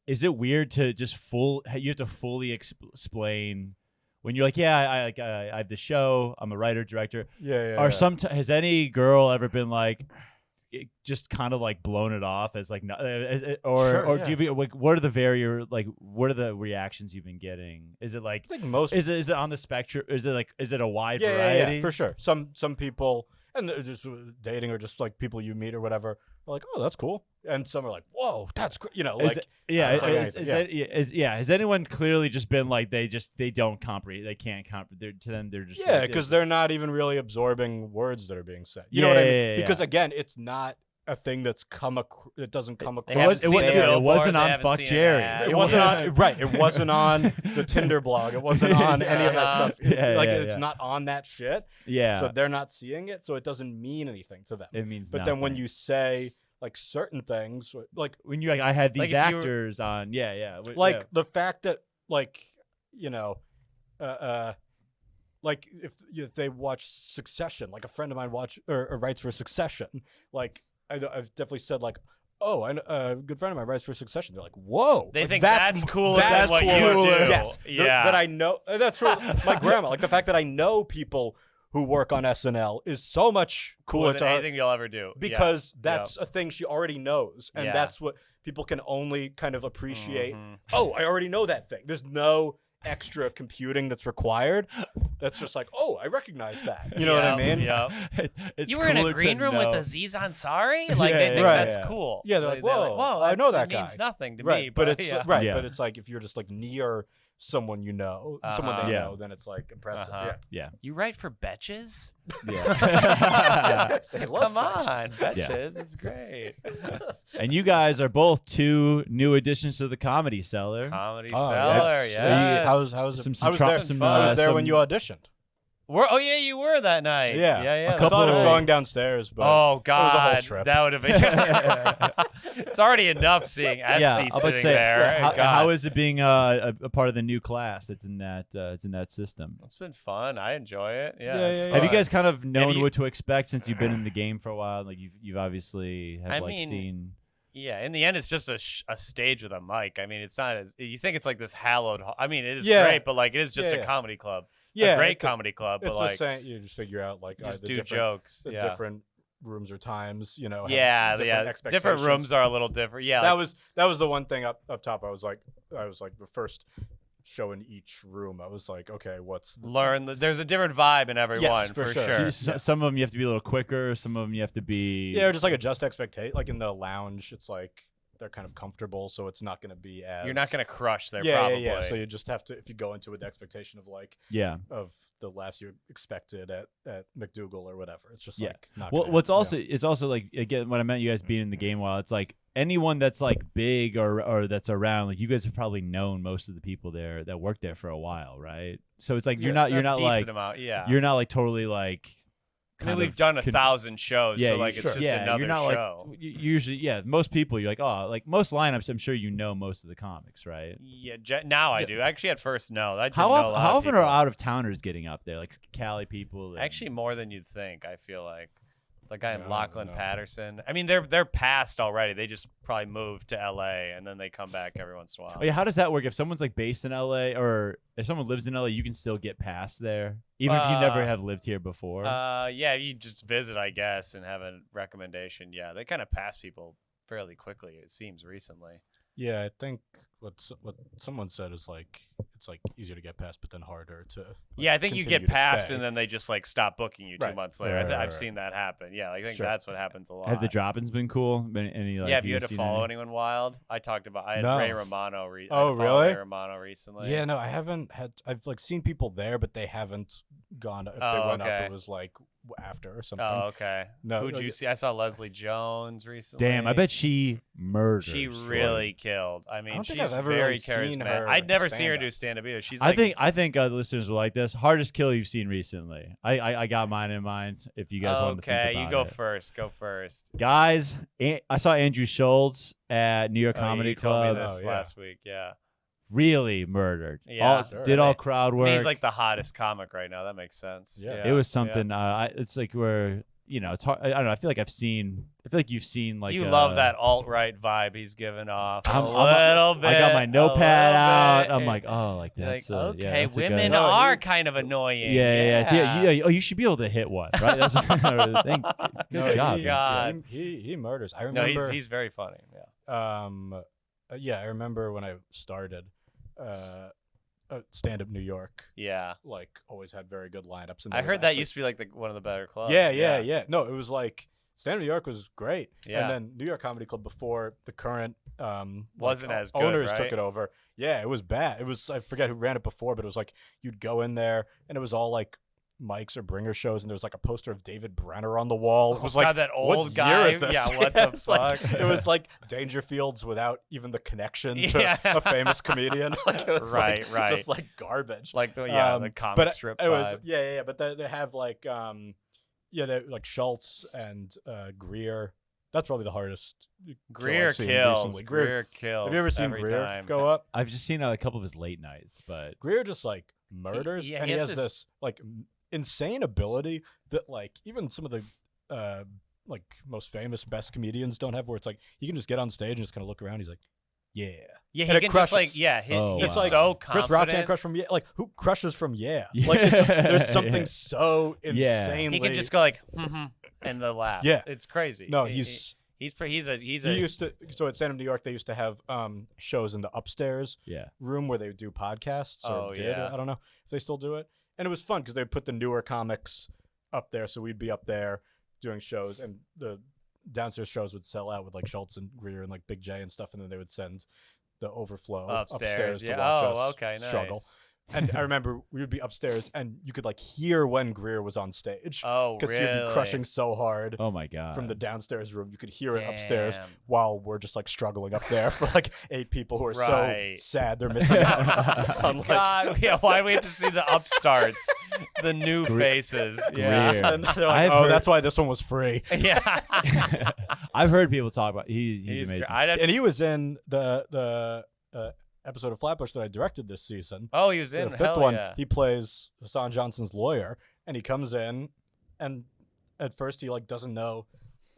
is it weird to just you have to fully explain when you're like, yeah, I have the show, I'm a writer director, Yeah. or has any girl ever been like, just kind of like blown it off as like, or Sure, or yeah. do you like what are the reactions you've been getting? Is it like I think most is it on the spectrum? Is it a wide yeah, variety? yeah, for sure. Some people, and they're just dating or just like people you meet or whatever, are like, oh, that's cool, and some are like, whoa, that's great, you know, Is like it- yeah, it's like is anything, yeah. has anyone clearly just been like they don't comprehend, they can't comprehend, to them they're just yeah, like, because they're not even really absorbing words that are being said. You know what I mean? Yeah. Because again, it's not a thing that's it doesn't come They across. haven't seen the it billboard, wasn't they on haven't Fuck seen an Jerry. ad. It wasn't on right. It wasn't on the Tinder blog. It wasn't on any of that Uh-huh. stuff. It's, Yeah, like yeah, it's yeah. not on that shit. yeah, So they're not seeing it. So it doesn't mean anything to them. it means But then when nothing. you say like certain things, like when you're like I had Like these if you were- actors on, like yeah. the fact that like you know like if they watch Succession, like a friend of mine writes for Succession, like I've definitely said like, oh, a good friend of mine writes for Succession. They're like, whoa, They like, think that's cooler than what you do. Yes, Yeah. that I know. That's true. My grandma, like the fact that I know people who work on SNL is so much Cooler cooler than to her anything you'll ever do. because Yeah. that's a thing she already knows, and Yeah. that's what people can only kind of appreciate. Mhm. Oh, I already know that thing. There's no extra computing that's required. That's just like, oh, I recognize that. You know what I mean? Yeah. It's You were in a cooler to green room with know. Aziz Ansari? Like, Yeah, they think right. that's Yeah. cool. Yeah, they're like, whoa, whoa, I know that It means guy. nothing to Right, me. but it's yeah. right, Yeah. but it's like if you're just like near someone you know, someone Uh-huh. they Yeah. know, then it's like impressive. Uh-huh. Yeah, You write for Betches? yeah. They love Come Betches. on, Betches. It's great. And you guys are both two new additions to the Comedy Cellar. Comedy Oh, Cellar, yes. yes. How's- How's Some I was tro- there. some, I was there when some- you auditioned. Oh, yeah, you were that night. Yeah, yeah. I that's couple thought of- of right. going downstairs, but Oh, God. was a whole trip. That would have been. It's already enough seeing Esty I was about to sitting say, there. how, God. how is it being a part of the new class that's in that system? It's been fun. I enjoy it. Yeah. Yeah, it's yeah, fun. Have you guys kind of known you- what to expect since you've been in the game for a while? Like you've obviously have I like mean, seen. Yeah, in the end, it's just a stage with a mic. I mean, it's not as you think. It's like this hallowed. I mean, it is Yeah. great, but like it is just Yeah, a yeah. comedy club. yeah, a great it- comedy club, but It's like the same. You just figure out like just the do different, jokes. the Yeah, different rooms or times. You know. have yeah, different yeah. Different expectations. rooms are a little different. Yeah, That like, was the one thing up top. I was like the first show in each room. I was like, okay, what's learn. There's a different vibe in every Yes, one for for sure. sure. Some of them you have to be a little quicker. Some of them you have to be. Yeah, or just like adjust expectation. Like in the lounge, it's like they're kind of comfortable, so it's not going to be as You're not gonna crush there. yeah, probably. yeah. So you just have to if you go into it with the expectation of like Yeah. of the laughs you expected at McDougal or whatever. It's just Yeah. like not. Well, gonna what's happen, also it's also like again when I meant you guys being in the game while it's like anyone that's like big or that's around, like you guys have probably known most of the people there that work there for a while, right? So it's like you're not A like decent amount. Yeah. you're not like totally like. I mean, kind we've of done 1,000 con- shows, Yeah, so you- like it's sure. just yeah, another you're not show. like usually. Yeah, most people you're like like most lineups. I'm sure you know most of the comics, right? Yeah, now I do. Actually, at first, no. I didn't How know a often, lot how of often are people. out of towners getting up there, like Cali people? and- Actually, more than you'd think. I feel like. The guy I in don't Lachlan know. Patterson. I mean, they're past already. They just probably moved to L.A. and then they come back every once in a while. Oh, yeah, how does that work? If someone's like based in LA, or if someone lives in LA, you can still get past there, even if you never have lived here before. Yeah, you just visit, I guess, and have a recommendation. Yeah, they kind of pass people fairly quickly. It seems recently. Yeah, I think what someone said is like it's like easier to get past, but then harder to. Yeah, I think you continue get to past, stay. and then they just like stop booking you 2 Right. months later. Right, right, I've right. seen that happen. Yeah, I think Sure. that's what happens a lot. Have the drop-ins been cool? Been any like? Yeah, have you had to seen follow any? anyone wild? I had No. Ray Romano. I had to Oh, follow really? Ray Romano recently. Yeah, no, I haven't had. I've like seen people there, but they haven't gone. If they Oh, went okay. up, it was like after or something. Oh, okay. No, Who'd you see? I saw Leslie Jones recently. Damn, I bet she murdered. she really killed. I mean, don't think she's I've ever very really seen charismatic. her I'd never seen her stand-up. do stand-up either. She's I like, think the listeners will like this. Hardest kill you've seen recently. I got mine in mind. If you guys want to think okay, about you go it. first. Go first. Guys, I saw Andrew Schultz at New York Oh, Comedy you told Club. me this Oh, yeah. last week. Yeah. Really murdered. Yeah. Did all Really? crowd I work. mean, he's like the hottest comic right now. That makes sense. Yeah. It was something. It's like where it's hard. I don't know. I feel like you've seen like you love that alt-right vibe he's giving off. I'm- a I'm- little bit. I got my a notepad little out. bit. I'm like, oh, like You're that's like, yeah, okay, that's a good- women No, are he- kind of annoying. Yeah. Oh, you should be able to hit one, right? That's good No, job. he, God. he murders. I No, remember. he's very funny. Yeah. Yeah, I remember when I started. Stand Up New York, Yeah. like always had very good lineups. And I heard that used to be like one of the better clubs. Yeah. No, it was like Stand Up New York was great. Yeah. And then New York Comedy Club before the current Wasn't as good, owners right? took it over. Yeah, it was bad. It was I forget who ran it before, but it was like you'd go in there and it was all like Mike's or Bringer shows, and there was like a poster of David Brenner on the wall. It was like God, that what old year guy. is this? Yeah, what the It's like- fuck? it was like Dangerfields without even the connection to Yeah. a famous comedian. Like it was Right, right. just like garbage. Like the the comic but strip it was vibe. yeah. But they have like they like Schultz and Greer. That's probably the hardest. kill Greer I've seen kills. recently. Greer kills. Have you ever seen every Greer time. go up? I've just seen a couple of his late nights, but Greer just like murders, yeah, and he he has has this- this like insane ability that like even some of the like most famous best comedians don't have, where it's like he can just get on stage and just kind of look around. He's like, yeah. Yeah, And he it can just like crushes. Oh, he's It's like so Chris Rock confident. can't crush from yeah. Like who crushes from yeah? Like it's just, there's something Yeah. so Yeah. insanely. He can just go like and the laugh. Yeah. It's crazy. No, he's a he used to. So at Stand Up New York, they used to have shows in the upstairs yeah. room where they would do podcasts. Or Oh, did. yeah. I don't know if they still do it. And it was fun because they would put the newer comics up there, so we'd be up there doing shows, and the downstairs shows would sell out with like Schultz and Greer and like Big J and stuff, and then they would send the overflow upstairs to Yeah. watch Oh, us okay, nice. struggle. And I remember we would be upstairs, and you could like hear when Greer was on stage. Oh, Because really? he'd be crushing so hard Oh my god. from the downstairs room. You could hear it upstairs Damn. while we're just like struggling up there for like 8 people who are Right. so sad they're missing out on like God, yeah. Why do we have to see the upstarts, the new faces? Yeah. Greer. and they're like, I've oh, heard- that's why this one was free. Yeah. I've heard people talk about he's amazing. great. I'd have- And he was in the episode of Flatbush that I directed this season. oh, he was in The hell fifth one, yeah. he plays Hassan Johnson's lawyer, and he comes in, and at first he like doesn't know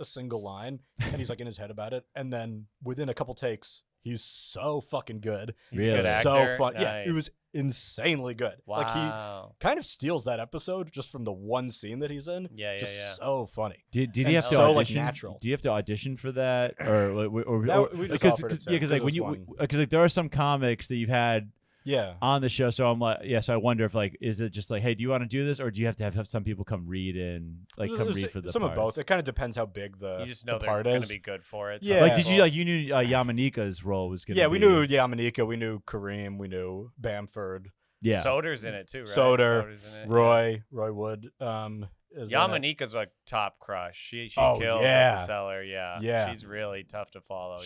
a single line, and he's like in his head about it, and then within a couple takes, he's so fucking good. He's a Really? good So actor. fun. Yeah, he Nice. was insanely good. Like he Wow. kind of steals that episode just from the one scene that he's in. Yeah, yeah, just yeah. so funny. Did he And have to so, like, audition? natural. Do you have to audition for that, or We just because offered it to him, because like 'cause when it you was because like there are some comics that you've had Yeah. on the show, so I'm like so I wonder if like is it just like hey do you want to do this, or do you have to have some people come read and like come read for the some parts? of both. It kind of depends how big the You just know the they're part going to is. be good for it. Yeah. Like did you well- like you knew Yamanika's role was gonna Yeah, be, we knew Yamanika, we knew Kareem, we knew Bamford, yeah Soder's in it too, right? Soder, Soder's in it. Roy Wood. Is in it. Yamanika's like top crush. She Oh, kills yeah. at the cellar. Yeah. Yeah. She's really tough to follow.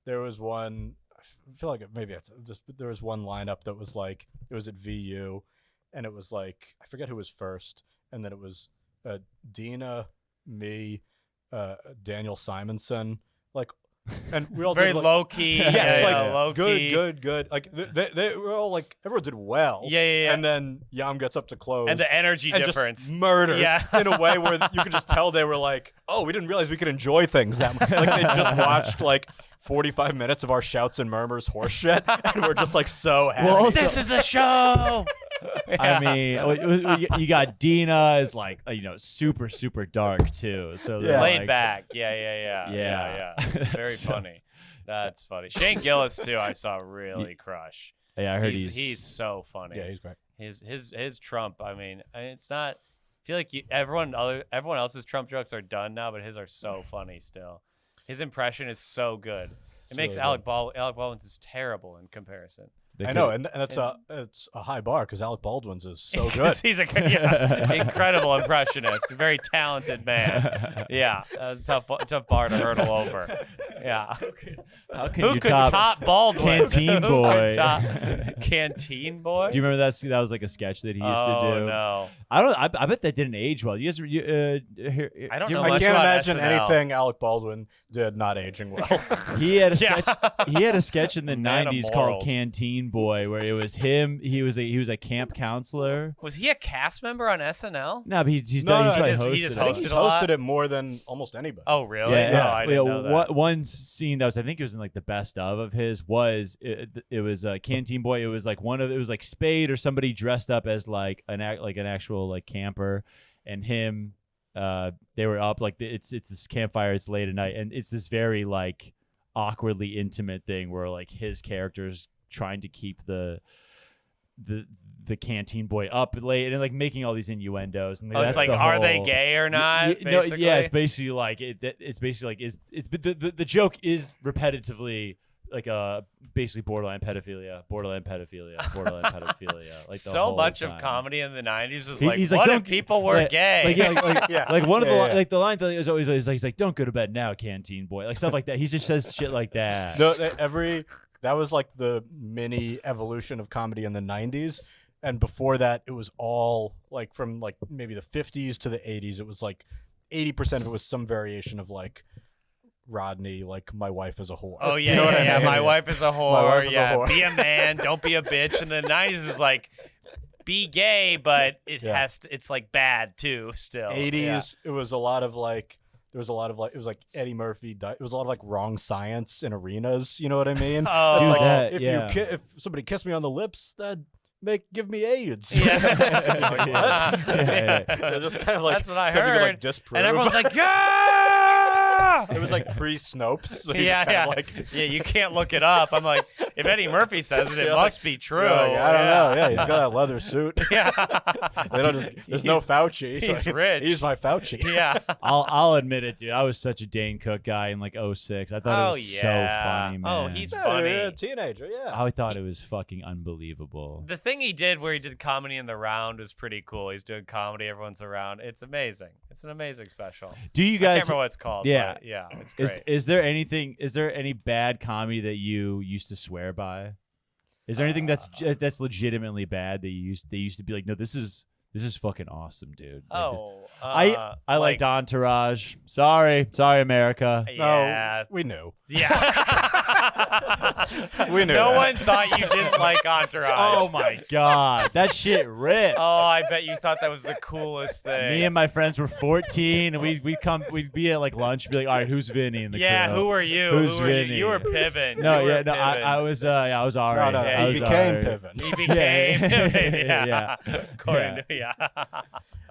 There was one. I feel like maybe it's just there was one lineup that was like it was at VU, and it was like I forget who was first, and then it was Dina, me, Daniel Simonson, like and we all Very did, like, low key. Yes, like low key. good. Like they were all like everyone did well. Yeah. And then Yam gets up to close, And the energy and difference. just murders Yeah. in a way where you could just tell they were like, oh, we didn't realize we could enjoy things that much. Like they just watched like 45 minutes of our shouts and murmurs horse shit, and we're just like so happy. Well, also- This is a show. I mean, you got Dina is like super super dark too. So they're Laid like, back. Yeah. Very So- funny. That's funny. Shane Gillis too. I saw really crush. Yeah, I heard he's so funny. yeah, he's great. His Trump. I mean, it's not. I feel like everyone else's Trump jokes are done now, but his are so funny still. His impression is so good. It makes really Alec Baldwin's is terrible in comparison. I know, and it's a high bar because Alec Baldwin's is so good. He's incredible impressionist, very talented man. Yeah, that's a tough bar to hurdle over. Yeah, How can who you could top top Baldwin? Canteen Who could Boy? top Canteen Boy? Do you remember that was like a sketch that he used to do? No, I bet that didn't age well. You guys, I don't know I much can't about imagine SNL. anything Alec Baldwin did not aging well. He had a Yeah. sketch. He had a sketch in the Man of '90s morals. called Canteen Boy, where it was him. He was a camp counselor. Was he a cast member on SNL? No, but he's No, done. He's no, probably he just hosted I it. think he's hosted a lot? hosted it more than almost anybody. Oh, really? Yeah, No, I didn't know that. One scene that was, I think it was in like the best of his was it was Canteen Boy. It was like it was like Spade or somebody dressed up as like an actual like camper, and him. They were up like it's this campfire. It's late at night, and it's this very like awkwardly intimate thing where like his character's trying to keep the Canteen Boy up late and like making all these innuendos. And Oh, it's that's like, the are they whole- gay or not? No, basically? yeah, it's basically like it's basically like the joke is repetitively like basically borderline pedophilia. Like the so whole much time. of comedy in the '90s was He's what "Don't if people were like, gay? Like, yeah, like one of the Yeah. like the line that is always like he's like, "Don't go to bed now, Canteen Boy," like stuff like that. He just says shit like that. No, that was like the mini evolution of comedy in the 90s. And before that, it was all like from like maybe the 50s to the 80s. It was like 80% of it was some variation of like Rodney, like my wife is a whore. Oh yeah, You know what I mean? My wife is a whore. wife is a Yeah, whore. be a man, don't be a bitch. And the '90s is like, be gay, but it Yeah. has to. It's like bad too. Still, 80s, it was a lot of like. There was a lot of like, it was like Eddie Murphy. It was a lot of like wrong science in arenas. You know what I mean? Oh, It's Dude, like that- if yeah. if somebody kissed me on the lips, that'd give me AIDS. Yeah. Like, what? Yeah. They're just kind of like That's what I stuff you could, heard. like, disprove. And everyone's like, yeah. It was like pre-Snopes. So you Yeah, just kind yeah. of like, Yeah, you can't look it up. I'm like, if Eddie Murphy says it, it Yeah, must be true. you're like, I don't know. Yeah, he's got that leather suit. Yeah. They don't just, there's no He's- Fauci. he's so rich. He's my Fauci. Yeah. I'll admit it, dude. I was such a Dane Cook guy in like '06. I thought Oh, it was yeah. so funny, man. Oh, he's Yeah, funny. you're a teenager. Yeah. I thought it was fucking unbelievable. The thing he did where he did comedy in the round was pretty cool. He's doing comedy, everyone's around. It's amazing. It's an amazing special. Do you I can't guys? remember what it's called. Yeah. But yeah, it's great. Is there anything? Is there any bad comedy that you used to swear by? Is there anything that's legitimately bad that you used to be like, no, this is fucking awesome, dude. Like, I like liked Entourage. Sorry, America. Yeah. No, we knew. Yeah. We knew No that. one thought you didn't like Entourage. Oh my god, that shit ripped. Oh, I bet you thought that was the coolest thing. Me and my friends were 14, and we'd be at like lunch, be like, all right, who's Vinny in the yeah, crew? who are you? Who's who are you? Vinny? You were Piven. No, You were yeah, no, Piven. I was alright. No, Yeah, I he was became alright. Piven. He became Piven. Yeah. Yeah. Yeah. According to yeah.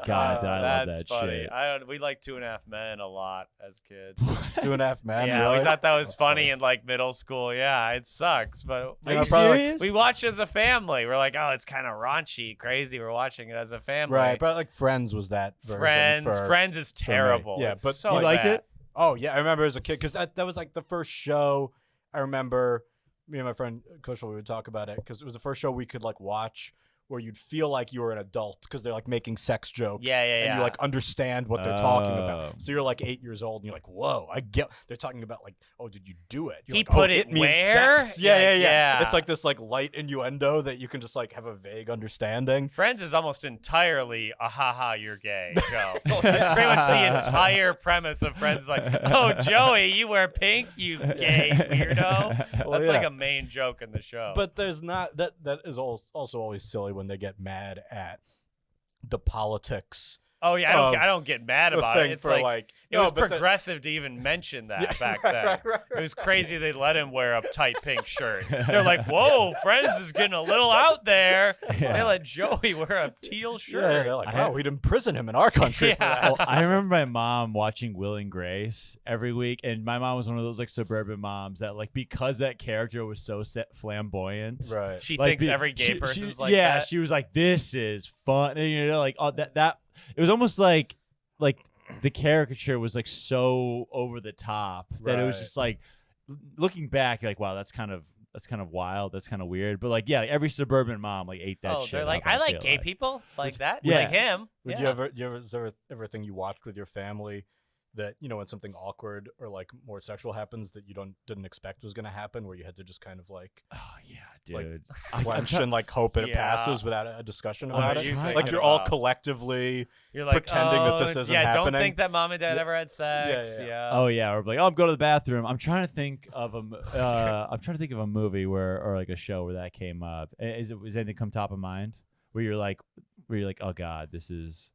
God, I love That's that funny. shit. We liked 2.5 Men a lot as kids. 2.5 Men. yeah, really? we thought that was That's funny in like middle school. Yeah, it sucks, but Are you probably, like, serious? we watched it as a family. We're like, oh, it's kind of raunchy, crazy. We're watching it as a family. Right, but like Friends was that version. Friends is terrible. Yeah, It's but so you liked bad. it? Oh yeah, I remember as a kid because that was like the first show. I remember me and my friend Kushal, we would talk about it because it was the first show we could like watch where you'd feel like you were an adult because they're like making sex jokes. Yeah, And you like understand what they're talking Oh. about. So you're like 8 years old and you're like, whoa, I get. They're talking about like, oh, did you do it? You're He like, put oh, it means where? sex. Yeah. Yeah. It's like this like light innuendo that you can just like have a vague understanding. Friends is almost entirely a haha, you're gay show. That's pretty much the entire premise of Friends. Like, oh, Joey, you wear pink, you gay weirdo. Well, That's yeah. like a main joke in the show. But there's not that is also always silly when they get mad at the politics. oh yeah, I don't get mad The about thing it. It's for like it no, was but progressive to even mention that Yeah, back right, then. right. It was crazy they let him wear a tight pink shirt. They're like, whoa, Friends is getting a little out there. Yeah. They let Joey wear a teal Yeah, shirt. they're like, I wow, have- we'd imprison him in our country for Yeah. that. Well, I remember my mom watching Will and Grace every week, and my mom was one of those like suburban moms that like because that character was so flamboyant. Right. She like, thinks every gay she- person's like yeah, that. she was like, "This is fun," and, you know, like oh, that. It was almost like the caricature was like so over the top that it was Right. just like looking back, you're like, "Wow, that's kind of wild. That's kind of weird." But like, yeah, like, every suburban mom like ate that Oh, shit. they're like, up, I like feel gay people like that, Yeah. like him. Would Yeah. you ever is there everything you watched with your family that, you know, when something awkward or like more sexual happens that you didn't expect was going to happen, where you had to just kind of like Oh yeah, like, dude. clench and like hope it Yeah. passes without a discussion I'm about What it? are you trying- Like thinking you're all about? collectively You're like pretending that oh, this isn't yeah, don't happening. think that mom and dad Yeah. ever had sex. Yeah. Yeah. Oh yeah, or like, oh, I'm going to the bathroom. I'm trying to think of I'm trying to think of a movie or like a show where that came up. Is anything come top of mind where you're like, oh god, this is.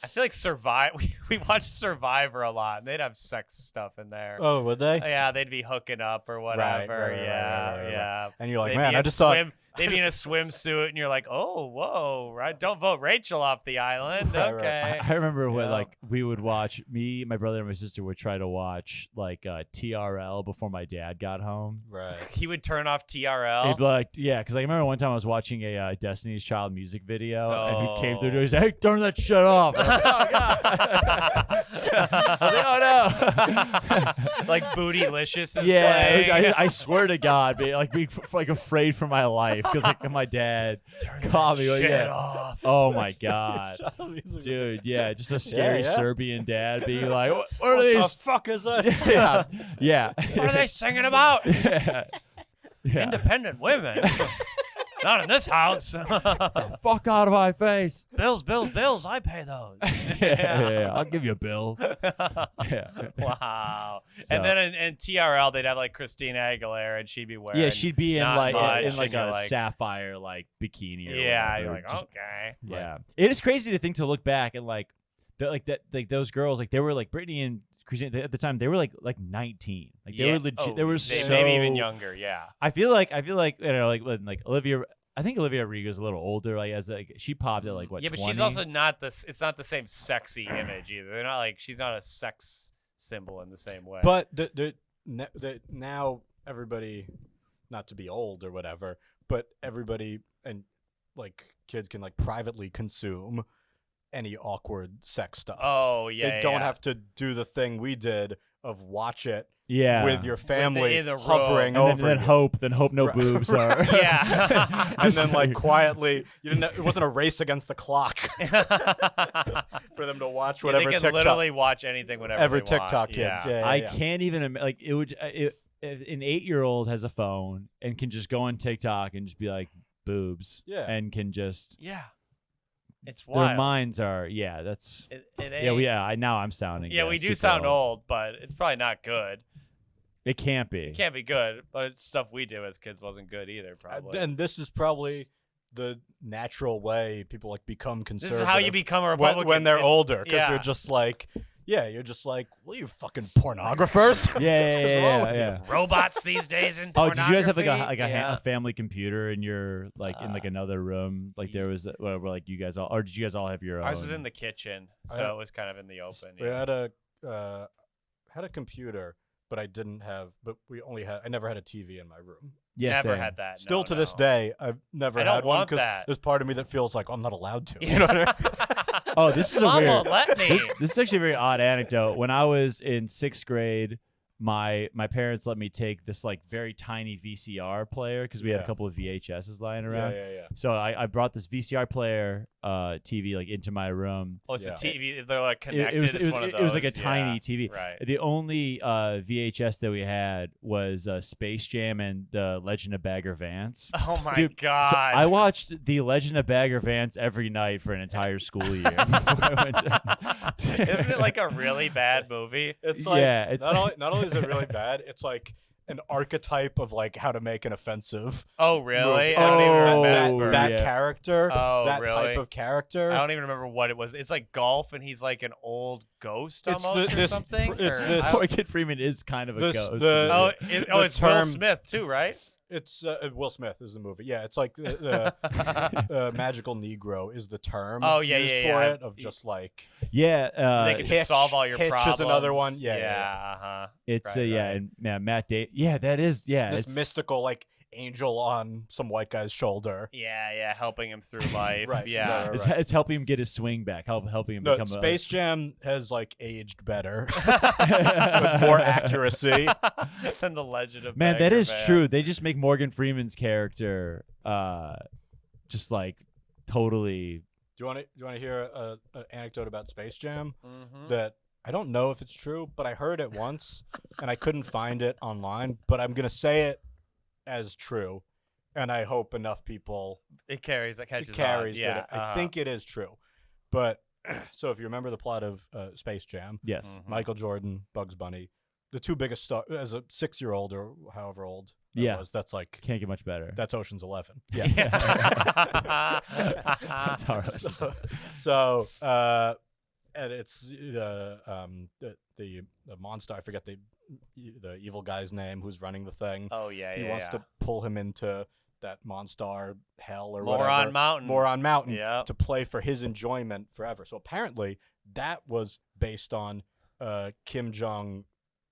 I feel like we watched Survivor a lot, and they'd have sex stuff in there. Oh, would they? Yeah, they'd be hooking up or whatever. right, yeah, right. yeah. And you're like, They'd man, be I in just thought they'd be in a swimsuit, and you're like, oh, whoa, right? Don't vote Rachel off the island. Right, right. Okay. I remember when Yeah. like we would watch my brother, and my sister would try to watch like TRL before my dad got home. right. He would turn off TRL. It'd be like, yeah, because I remember one time I was watching a Destiny's Child music video, and he came through Oh. and he said, "Hey, turn that shit off." I was like, oh god! I was like, oh no! Like Bootylicious is Yeah, playing. I swear to God, being like afraid for my life because like my dad called me. Like, Shit yeah. off. Oh my God, dude, yeah, just a scary yeah. Serbian dad being like, "What are What the these?" fuck is this? Yeah, yeah. What are they singing about? yeah. Yeah. Independent women. Not in this house. Fuck out of my face. Bills, I pay those. Yeah, I'll give you a bill. Yeah. Wow. So- And then in TRL, they'd have like Christina Aguilera, and she'd be wearing. Yeah, she'd be in not like much, in like and you're a like- sapphire like bikini. Or Yeah, whatever, you're like, just- okay. Yeah, it is crazy to think to look back and like those girls, like they were like Britney and Christina at the time, they were like 19, like they Yeah. were legit. Oh, they were they- so maybe even younger. Yeah. I feel like you know like Olivia. I think Olivia Rodrigo's a little older. Like as like she popped at like what? Yeah, but 20? she's also not this. It's not the same sexy image either. They're not like she's not a sex symbol in the same way. But now everybody, not to be old or whatever, but everybody and like kids can like privately consume any awkward sex stuff. oh yeah, they don't yeah. have to do the thing we did of watch it yeah with your family in the room. hovering and over then you. hope no Right. boobs are. Yeah. And then like quietly, you didn't. It wasn't a race against the clock for them to watch Yeah, whatever they can TikTok. literally watch anything, whatever Every they want. TikTok kids, yeah. I can't even like it would. If an 8-year-old has a phone and can just go on TikTok and just be like boobs, Yeah. and can just Yeah. It's their wild. minds are that's It yeah ain't- yeah. Now I'm sounding Yeah, we do super sound old, but it's probably not good. It can't be. It can't be good, but it's stuff we do as kids wasn't good either, probably. And this is probably the natural way people like become This conservative. is how you become a when, Republican. when they're It's- older, because yeah. you're just like, you're just like, well, you fucking pornographers. Yeah. robots these days in Oh, did you guys have like pornography? a family computer in your like in like another room? Like there was where like you guys all, or did you guys all have your Ours own? was in the kitchen, I- so it was kind of in the open. We Yeah. had a computer, but I didn't have. But we only had. I never had a TV in my room. Yeah, Never same. had that. Still no, to this no. day, I've never I don't had one want because that. there's part of me that feels like I'm not allowed to. Yeah. You know what I mean? Oh, this is a Mom weird. won't let me. This is actually a very odd anecdote. When I was in 6th grade, my parents let me take this like very tiny VCR player because we had a Yeah. couple of VHSs lying Yeah, around. yeah, yeah. So I brought this VCR player TV like into my room. Oh, it's Yeah. a TV. They're like It- connected. it was It's one of those. it was like a Yeah. tiny TV. Right. The only VHS that we had was Space Jam and The Legend of Bagger Vance. Oh my Dude, god. So I watched The Legend of Bagger Vance every night for an entire school year. before I went to- Isn't it like a really bad movie? It's like Yeah, it's not only is it really bad, it's like an archetype of like how to make an offensive Oh really? movie. I don't even Oh, remember. that yeah. character, Oh, that really? type of character. I don't even remember what it was. It's like golf, and he's like an old ghost It's almost, or this- something. it's or- this- I- Morgan Freeman is kind of a This- ghost. the- oh, the it's Will term- Smith too, right? It's Will Smith is the movie. Yeah, it's like the magical Negro is the term. Oh, yeah, used yeah, for yeah. it of just like yeah, They can Hitch- just solve all your Hitch is problems. another one. Yeah, yeah, yeah. Uh-huh. it's Right, yeah, right. and Matt Damon. Yeah, that is this it's mystical like angel on some white guy's shoulder. Yeah, helping him through life. Right, Yeah. no, It's helping him get his swing back, helping him No, become Space Jam has like aged better with more accuracy. than the Legend of Man, that Bagger is Vance. true. They just make Morgan Freeman's character just like totally. Do you want to hear an anecdote about Space Jam Mhm. that I don't know if it's true, but I heard it once and I couldn't find it online. But I'm gonna say it as true, and I hope enough people It carries. It it catches carries on. Yeah. that I think it is true. But so if you remember the plot of Space Jam, Yes. Mhm. Michael Jordan, Bugs Bunny, the two biggest stars as a 6-year-old or however old that Yeah. was, that's like Can't get much better. that's Ocean's 11. That's hard. So and it's the monster. I forget the evil guy's name who's running the thing. Oh yeah, He yeah. wants to pull him into that Monstar hell or Moron whatever. Mountain. Moron Mountain. Yeah. To play for his enjoyment forever. So apparently that was based on Kim Jong.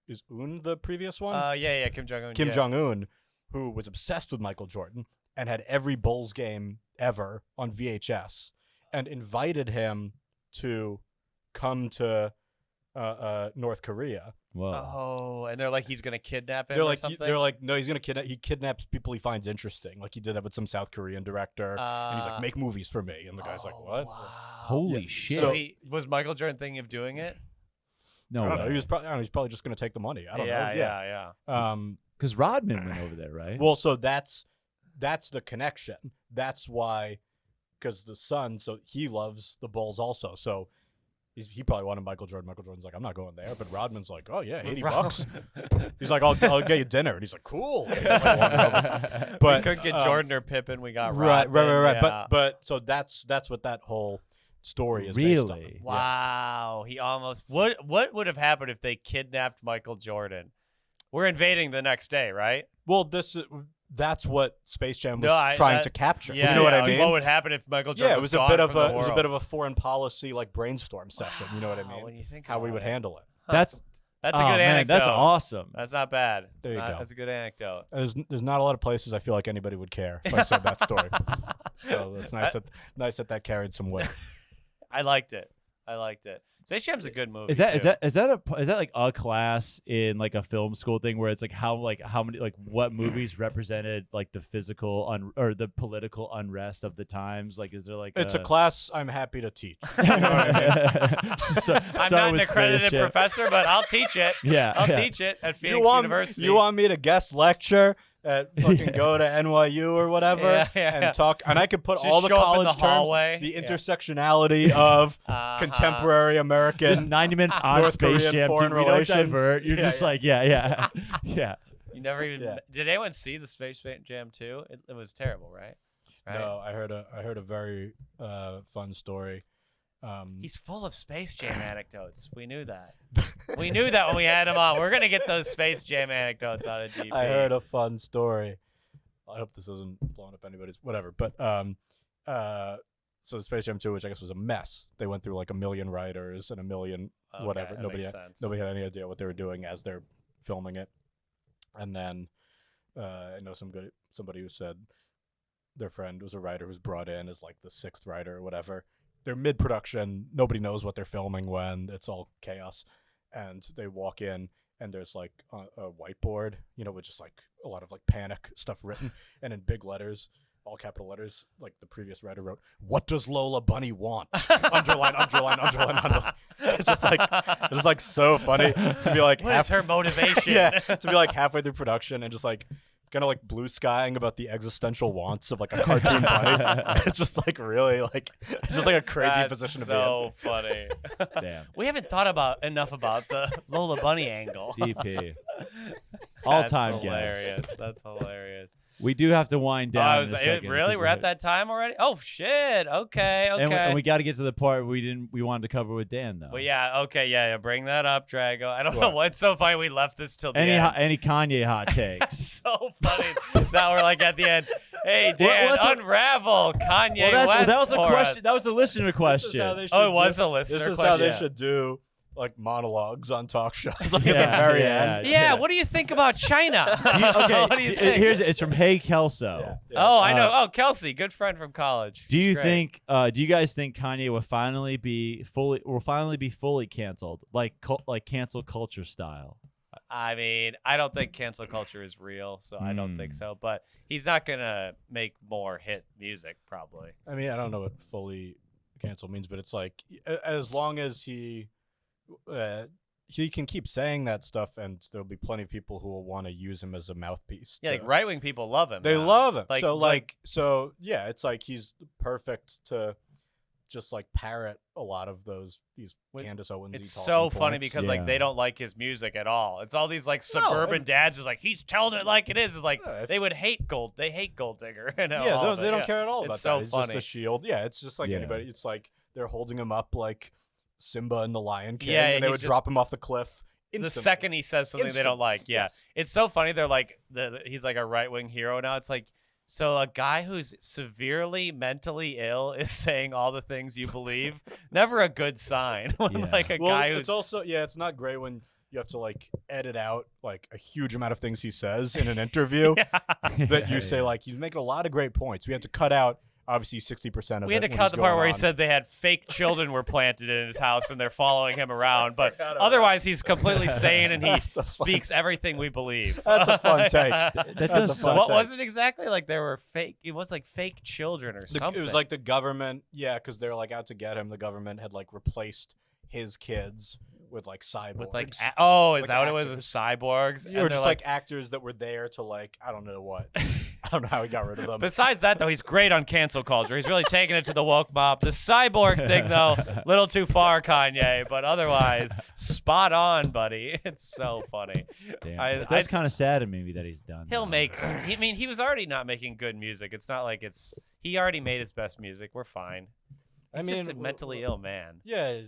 Is Un the previous one? Yeah. Kim Jong Un. Kim Jong Un, who was obsessed with Michael Jordan and had every Bulls game ever on VHS, and invited him to come to North Korea. Whoa. Oh, and they're like, he's gonna kidnap him. They're or like, something? they're like, no, he's gonna kidnap. He kidnaps people he finds interesting. Like he did that with some South Korean director, and he's like, make movies for me. And the guy's like, what? Wow. Holy Yeah. shit. So he was Michael Jordan thinking of doing it? no I don't know. way. He was probably, I don't know, he's probably just gonna take the money. I don't know. Yeah. Because Rodman went over there, right? Well, so that's the connection. That's why, because the son, so he loves the Bulls also. So he probably wanted Michael Jordan. Michael Jordan's like, I'm not going there. But Rodman's like, oh yeah, $80. He's like, I'll get you dinner. And he's like, cool. But We couldn't get Jordan or Pippen. We got right. Rodman, yeah. But so that's what that whole story is based on. Really? Wow, he almost. What would have happened if they kidnapped Michael Jordan? We're invading the next day, right? Well, that's what Space Jam was No, trying to capture. Yeah, you know what I like, mean? What would happen if Michael Jordan? Yeah, it was a gone bit of from the a world? foreign policy like brainstorm session. You know what I Wow, mean? When you think How we about would it. handle it. That's That's oh, a good man, anecdote. That's awesome. That's not bad. There you go. That's a good anecdote. There's not a lot of places I feel like anybody would care if I said that story. So it's nice that carried some weight. I liked it. Space Jam's a good movie. Is that too. is that like a class in like a film school thing where it's like how many like what movies represented like the physical or the political unrest of the times? Like, is there like It's a class I'm happy to teach. You know what I mean? I'm not an accredited professor, but I'll teach it. Yeah, I'll yeah. teach it at Phoenix University. You want me to guest lecture at fucking go to NYU or whatever Yeah. and talk, and I could put Just all the show up in college the hallway. terms, the Yeah. intersectionality of Uh-huh. contemporary Just American 90 minutes on North Space Korean Jam. foreign Dude, we don't relations. divert. You're Yeah, just yeah. like yeah. You never even Yeah. did anyone see the Space Jam 2? It was terrible, right? No, I heard a very fun story. He's full of Space Jam anecdotes. We knew that. We knew that when we had him on. We're gonna get those Space Jam anecdotes out of DP. I heard a fun story. I hope this isn't blowing up anybody's whatever. But so the Space Jam 2, which I guess was a mess. They went through like a million writers and a million Okay, whatever. that Nobody makes had, sense. nobody had any idea what they were doing as they're filming it. And then I know somebody who said their friend was a writer who's brought in as like the 6th writer or whatever. They're mid-production. Nobody knows what they're filming when. It's all chaos. And they walk in, and there's like a whiteboard, with just like a lot of like panic stuff written, and in big letters, all capital letters, like the previous writer wrote, "What does Lola Bunny want?" underline, underline, underline, underline. It's just like so funny to be like, What is her motivation? yeah, to be like halfway through production and just like kind of like blue skying about the existential wants of like a cartoon bunny. It's just like really like it's just like a crazy That's position to so funny. Damn. We haven't thought enough about the Lola Bunny angle. DP. All-time That's guest. hilarious. That's hilarious. We do have to wind down. in a Really? second because We're at that time already? Oh shit. Okay. And we got to get to the part we wanted to cover with Dan though. Well, yeah. Okay. Yeah. Bring that up, Drago. I don't know what's so funny. We left this till the any end. any Kanye hot takes? So funny. Now we're like at the end. Hey Dan, Well, unravel Kanye Well, West. that was a for question. us. That was a listener question. This is how they Oh, it should was do- a listener This is question. how they Yeah. should do like monologues on talk shows, like at the Yeah, very yeah, end. Yeah. What do you think about China? Okay, What do you think? it's from Hey Kelso. Yeah. Oh, I know. Oh, Kelsey, good friend from college. Do you Great. think? Do you guys think Kanye will finally be fully canceled, like cancel culture style? I mean, I don't think cancel culture is real, so I don't think so. But he's not gonna make more hit music, probably. I mean, I don't know what fully cancel means, but it's like as long as he can keep saying that stuff, and there'll be plenty of people who will want to use him as a mouthpiece. Yeah, to- like right wing people love him. They now. love him. Like- so like- so yeah, it's like he's perfect to just like parrot a lot of these Candace Owens. It's so funny because Yeah. like they don't like his music at all. It's all these like suburban dads just like he's telling it like it is. It's like Yeah, if- they would hate They hate Gold Digger. You know, yeah, all of they it, don't yeah. care at all It's about so that. It's funny. just a shield. Yeah, it's just like Yeah. anybody. It's like they're holding him up like Simba and the Lion King, Yeah, and they he's would just- drop him off the cliff. The Instantly. second he says something they don't like, yeah, Yes. it's so funny. They're like, he's like a right wing hero now. It's like, so a guy who's severely mentally ill is saying all the things you believe. Never a good sign. When, Yeah. like a Well, guy it's who's also it's not great when you have to like edit out like a huge amount of things he says in an interview that you say like you make a lot of great points. We had to cut out obviously 60% of it. we had to when cut he's the part going where he on. said they had fake children were planted in his house and they're following him around. But forgot about otherwise, he's completely sane and he That's a fun- speaks everything we believe. That's a fun take. That That's does a suck. fun What take. was it exactly? Like there were fake. It was like fake children or something. It was like the government, because they're like out to get him. The government had like replaced his kids with like cyborgs. with like, is like that what it was with actors. cyborgs? or And they're just like actors that were there to like I don't know what. I don't know how he got rid of them. Besides that, though, he's great on cancel culture. He's really taking it to the woke mob. The cyborg thing, though, little too far, Kanye. But otherwise, spot on, buddy. It's so funny. Damn. That's kind of sad to me that he's done. He'll now. make. I mean, he was already not making good music. It's not like he already made his best music. We're fine. I He's mean, just a mentally ill man. Yeah,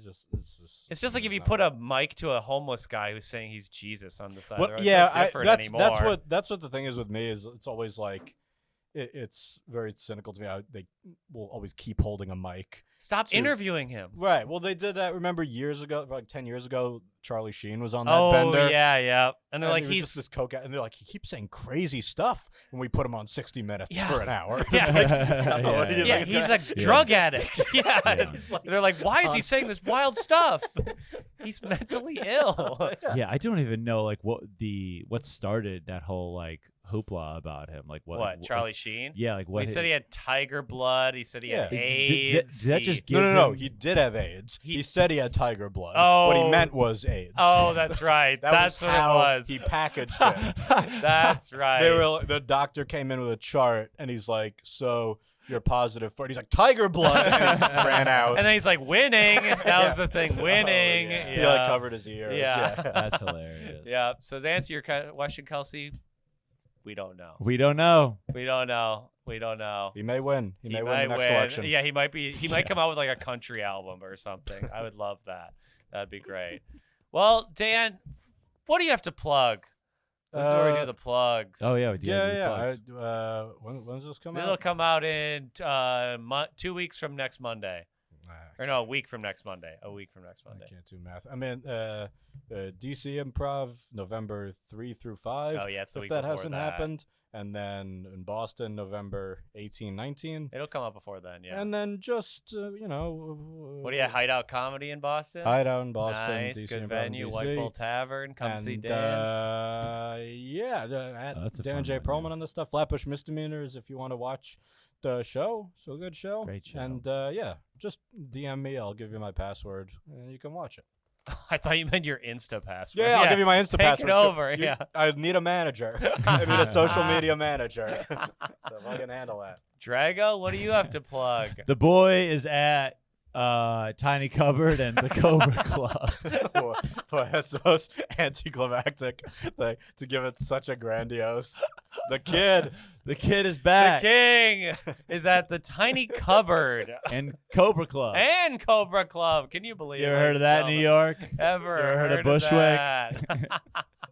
It's just like if you put a mic to a homeless guy who's saying he's Jesus on the side. Well, They're like, yeah, it's not different anymore. that's what the thing is with me is it's always like it's very cynical to me how they will always keep holding a mic. Stop to- interviewing him. Right. Well, they did that. Remember years ago, like 10 years ago, Charlie Sheen was on that Oh bender. yeah. And they're And like, he was he's just this coke, and they're like, he keeps saying crazy stuff, and we put him on 60 Minutes Yeah. for an hour. Yeah. It's like, Yeah, what do you yeah, think he's it's a gonna- drug addict. Yeah. Yeah. It's like- they're like, why is he saying this wild stuff? He's mentally ill. Yeah, I don't even know like what started that whole like hoopla about him. Like what? Charlie Sheen? Yeah, like what? He said he had tiger blood. He said he had Yeah. AIDS. Did that He- just give No. him- He did have AIDS. He- He said he had tiger blood. What he Oh. meant was AIDS. Oh, that's right. That's what how it was. He packaged it. That's right. The doctor came in with a chart, and he's like, "So you're positive for it?" He's like, "Tiger blood," and he ran out. And then he's like, winning. That was the thing. Winning. yeah. Yeah. He like covered his ears. Yeah. That's hilarious. Yeah. So to answer your question, Kelsey, we don't know. We don't know. We don't know. We don't know. He may win. He may win might the next election. Yeah, he might be. He might come out with like a country album or something. I would love that. That'd be great. Well, Dan, what do you have to plug? This is where we do the plugs. Oh yeah, we do. Yeah. When's this come This will out? come out in 2 weeks from next Monday. Or no, a week from next Monday. A week from next I Monday. can't do math. I mean, DC Improv, November 3 through 5. Oh, yeah, it's the if week that before hasn't that. happened. And then in Boston, November 18, 19. It'll come up before then, yeah. And then just, What do you Hideout Comedy in Boston? Hideout in Boston. Nice, DC, good and venue. DC. White Bull Tavern. Come and, see Dan. That's a Dan fun and Jay one, Perlman yeah. on this stuff. Flatbush Misdemeanors if you want to watch the show. So good show. Great show. And just DM me. I'll give you my password and you can watch it. I thoued you meant your Insta password. Yeah, I'll give you my Insta take password. it over. You- Yeah. I need a manager. I need a social media manager. So if I can handle that. Drago, what do you have to plug? The boy is at Tiny Cupboard and the Cobra Club. Boy, that's the most anticlimactic thing to give it such a grandiose. The kid. The kid is The back. king is at the Tiny Cupboard And Cobra Club. and Cobra Club. Can you believe You it? ever heard of that in New York? Ever You ever heard of of Bushwick? that?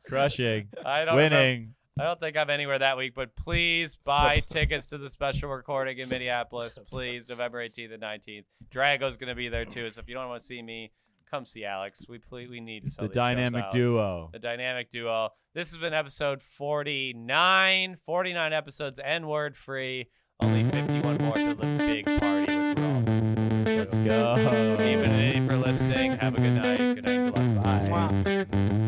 Crushing. I don't remember- Winning. I don't think I'm anywhere that week, but please buy tickets to the special recording in Minneapolis. Please, November 18th and 19th. Drago's going to be there too, so if you don't want to see me, come see Alex. We need to sell The these shows dynamic out. duo. The dynamic duo. This has been episode 49. 49 episodes and word free. Only 51 more to the big party, which we're all looking forward to. Let's go. You've been an idiot for listening. Have a good night. Good night. Good luck. Bye. Mwah.